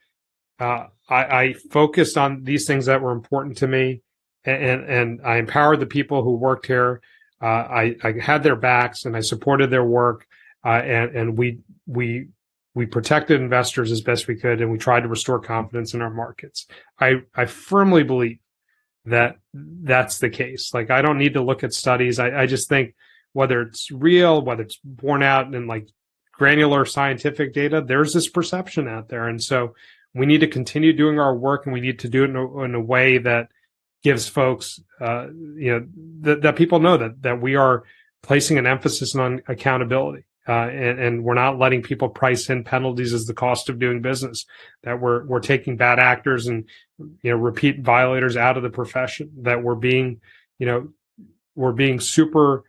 C: I focused on these things that were important to me, and I empowered the people who worked here. I had their backs and I supported their work, and we protected investors as best we could, and we tried to restore confidence in our markets. I firmly believe that that's the case. Like, I don't need to look at studies. I just think whether it's real, whether it's borne out in like granular scientific data, there's this perception out there. And so we need to continue doing our work, and we need to do it in a way that gives folks, that people know that we are placing an emphasis on accountability. And we're not letting people price in penalties as the cost of doing business, that we're taking bad actors and, repeat violators out of the profession, that we're being super,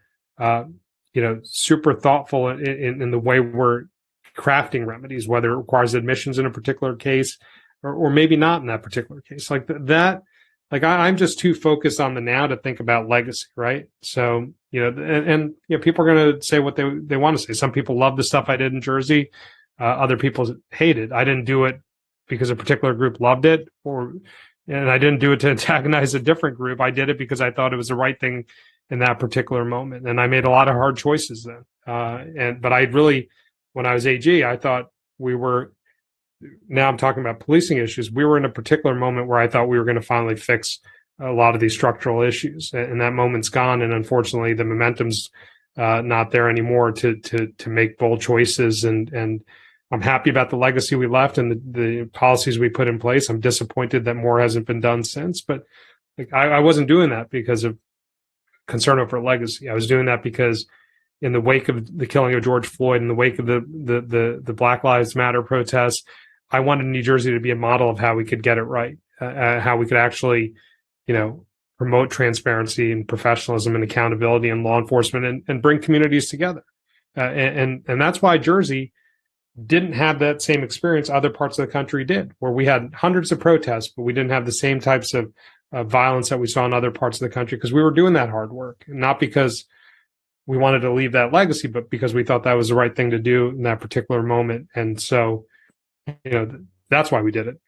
C: super thoughtful in the way we're crafting remedies, whether it requires admissions in a particular case or maybe not in that particular case. Like that, like I'm just too focused on the now to think about legacy, right? So, and people are going to say what they want to say. Some people love the stuff I did in Jersey. Other people hate it. I didn't do it because a particular group loved it, and I didn't do it to antagonize a different group. I did it because I thought it was the right thing in that particular moment. And I made a lot of hard choices then. But I really, when I was AG, I thought now I'm talking about policing issues. We were in a particular moment where I thought we were going to finally fix a lot of these structural issues, and that moment's gone. And unfortunately, the momentum's not there anymore to make bold choices. And I'm happy about the legacy we left and the policies we put in place. I'm disappointed that more hasn't been done since, but like I wasn't doing that because of concern over legacy. I was doing that because in the wake of the killing of George Floyd, in the wake of the Black Lives Matter protests, I wanted New Jersey to be a model of how we could get it right, how we could actually, promote transparency and professionalism and accountability in law enforcement and bring communities together. And that's why Jersey didn't have that same experience other parts of the country did, where we had hundreds of protests, but we didn't have the same types of violence that we saw in other parts of the country, because we were doing that hard work, not because we wanted to leave that legacy, but because we thought that was the right thing to do in that particular moment. And so, that's why we did it.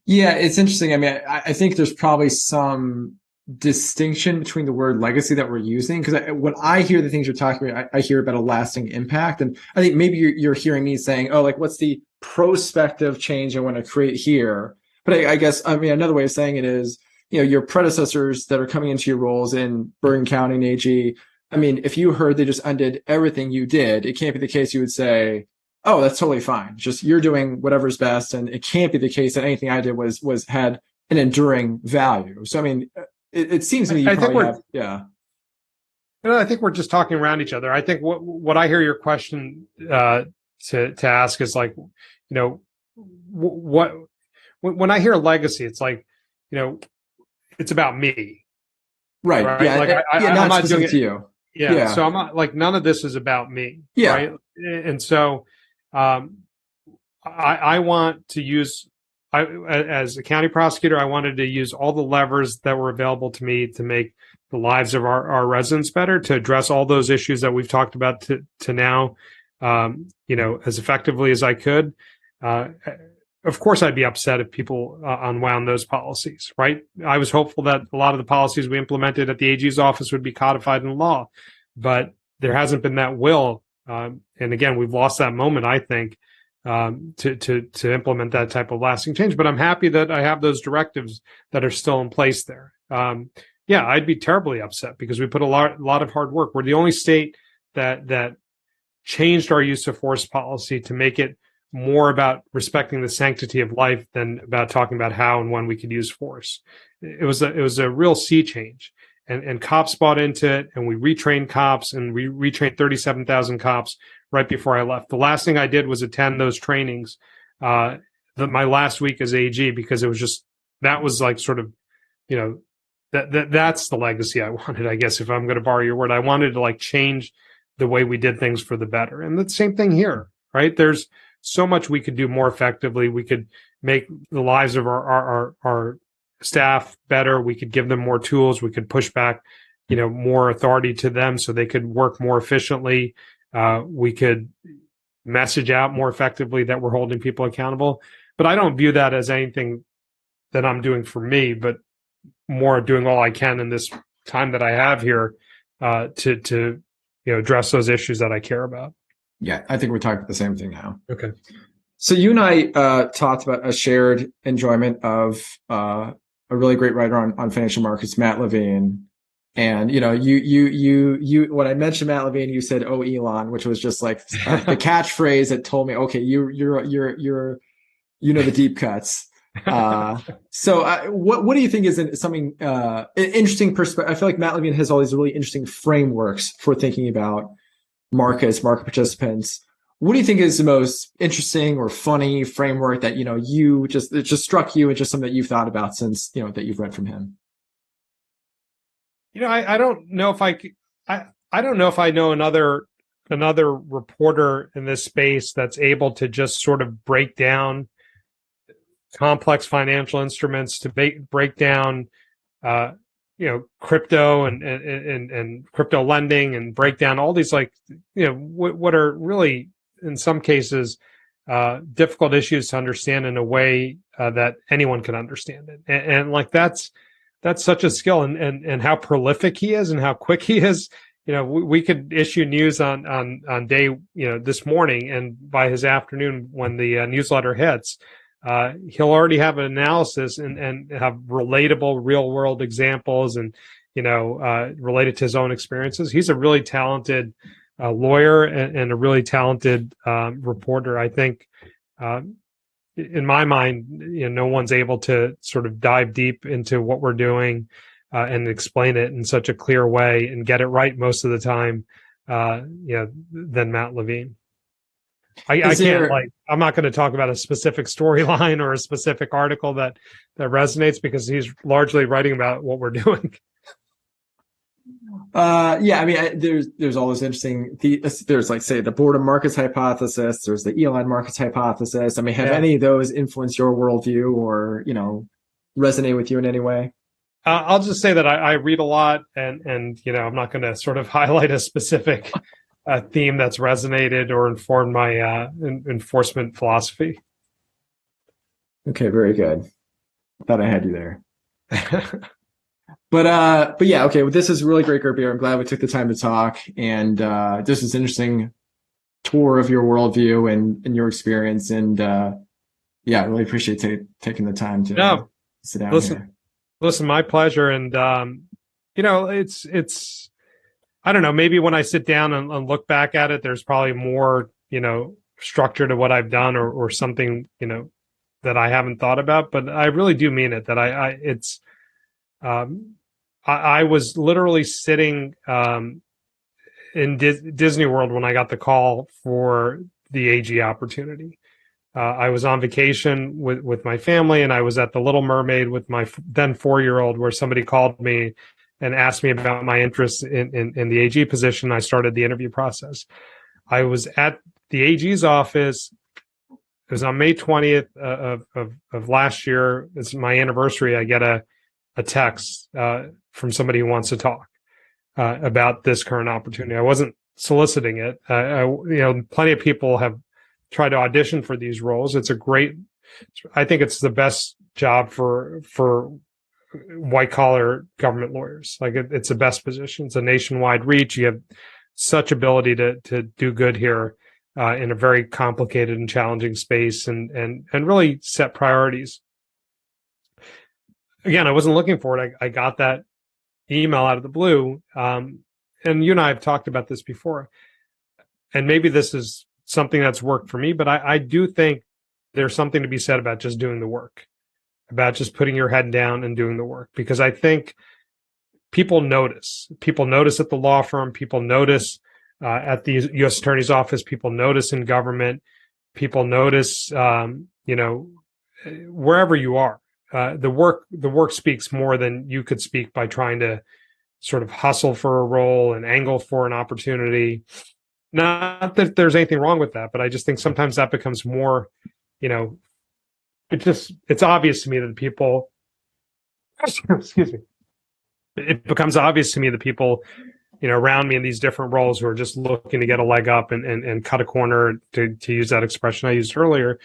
B: Yeah, it's interesting. I mean, I think there's probably some distinction between the word legacy that we're using, because when I hear the things you're talking about, I hear about a lasting impact. And I think maybe you're hearing me saying, oh, like, what's the prospective change I want to create here? But I guess, another way of saying it is, your predecessors that are coming into your roles in Bergen County and AG, if you heard they just undid everything you did, it can't be the case you would say, oh, that's totally fine. Just you're doing whatever's best. And it can't be the case that anything I did was had an enduring value. So, it seems to me you probably have, yeah.
C: I think we're just talking around each other. I think what I hear your question to ask is like, what when I hear legacy, it's like, it's about me.
B: Right. Yeah.
C: Like
B: I'm not doing it to you.
C: Yeah. So I'm not like, none of this is about me.
B: Yeah.
C: Right. And so I want to use, as a county prosecutor, I wanted to use all the levers that were available to me to make the lives of our residents better, to address all those issues that we've talked about to now, as effectively as I could. Of course, I'd be upset if people unwound those policies, right? I was hopeful that a lot of the policies we implemented at the AG's office would be codified in law, but there hasn't been that will. And again, we've lost that moment, I think, to implement that type of lasting change. But I'm happy that I have those directives that are still in place there. I'd be terribly upset because we put a lot of hard work. We're the only state that changed our use of force policy to make it more about respecting the sanctity of life than about talking about how and when we could use force. It was a real sea change, and cops bought into it, and we retrained cops, and we retrained 37,000 cops right before I left. The last thing I did was attend those trainings, my last week as AG, because it was just, that was like sort of, that's the legacy I wanted, I guess, if I'm going to borrow your word. I wanted to like change the way we did things for the better. And the same thing here, right? There's so much we could do more effectively. We could make the lives of our staff better. We could give them more tools. We could push back, more authority to them so they could work more efficiently. We could message out more effectively that we're holding people accountable. But I don't view that as anything that I'm doing for me, but more doing all I can in this time that I have here to address those issues that I care about.
B: Yeah, I think we're talking about the same thing now.
C: Okay.
B: So you and I talked about a shared enjoyment of a really great writer on financial markets, Matt Levine. And you when I mentioned Matt Levine, you said, "Oh, Elon," which was just like the catchphrase that told me, okay, you're the deep cuts. So what do you think is something an interesting perspective? I feel like Matt Levine has all these really interesting frameworks for thinking about markets, market participants. What do you think is the most interesting or funny framework that it just struck you and just something that you've thought about since that you've read from him?
C: I don't know if I don't know if I know another reporter in this space that's able to just sort of break down complex financial instruments, to break down crypto and crypto lending, and break down all these what are really in some cases difficult issues to understand in a way that anyone can understand it. And that's such a skill, and how prolific he is and how quick he is. We could issue news on day, this morning, and by his afternoon when the newsletter hits, he'll already have an analysis and have relatable real world examples and, related to his own experiences. He's a really talented lawyer and a really talented reporter. I think, in my mind, no one's able to sort of dive deep into what we're doing and explain it in such a clear way and get it right most of the time, than Matt Levine. I can't I'm not going to talk about a specific storyline or a specific article that resonates, because he's largely writing about what we're doing.
B: Yeah, I mean, there's all this interesting. There's say the boredom markets hypothesis. There's the Elon markets hypothesis. I mean, have any of those influenced your worldview or resonate with you in any way?
C: I'll just say that I read a lot, and I'm not going to sort of highlight a specific theme that's resonated or informed my enforcement philosophy.
B: Okay, very good. Thought I had you there. But yeah, okay. Well, this is really great, Gurbir. I'm glad we took the time to talk, and this is an interesting tour of your worldview and your experience. And yeah, I really appreciate taking the time to sit down here.
C: Listen, my pleasure. And it's I don't know. Maybe when I sit down and look back at it, there's probably more structure to what I've done, or something that I haven't thought about. But I really do mean it. That I was literally sitting in Disney World when I got the call for the AG opportunity. I was on vacation with my family, and I was at the Little Mermaid with my then 4-year-old, where somebody called me and asked me about my interest in the AG position. I started the interview process. I was at the AG's office. It was on May 20th of last year. It's my anniversary. I get a text from somebody who wants to talk about this current opportunity. I wasn't soliciting it. Plenty of people have tried to audition for these roles. I think it's the best job for white collar government lawyers. It's the best position. It's a nationwide reach. You have such ability to do good here in a very complicated and challenging space, and really set priorities. Again, I wasn't looking for it. I got that email out of the blue. And you and I have talked about this before. And maybe this is something that's worked for me, but I do think there's something to be said about just doing the work, about just putting your head down and doing the work. Because I think people notice. People notice at the law firm. People notice at the U.S. Attorney's Office. People notice in government. People notice, wherever you are. The work speaks more than you could speak by trying to sort of hustle for a role and angle for an opportunity. Not that there's anything wrong with that, but I just think sometimes that becomes more, it's obvious to me that people, excuse me, it becomes obvious to me that people, around me in these different roles who are just looking to get a leg up and cut a corner, to use that expression I used earlier.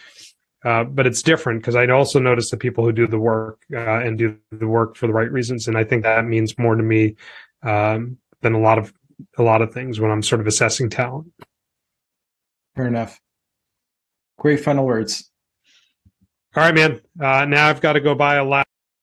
C: But it's different because I also notice the people who do the work and do the work for the right reasons. And I think that means more to me than a lot of things when I'm sort of assessing talent.
B: Fair enough. Great final words.
C: All right, man. Now I've got to go buy a lap.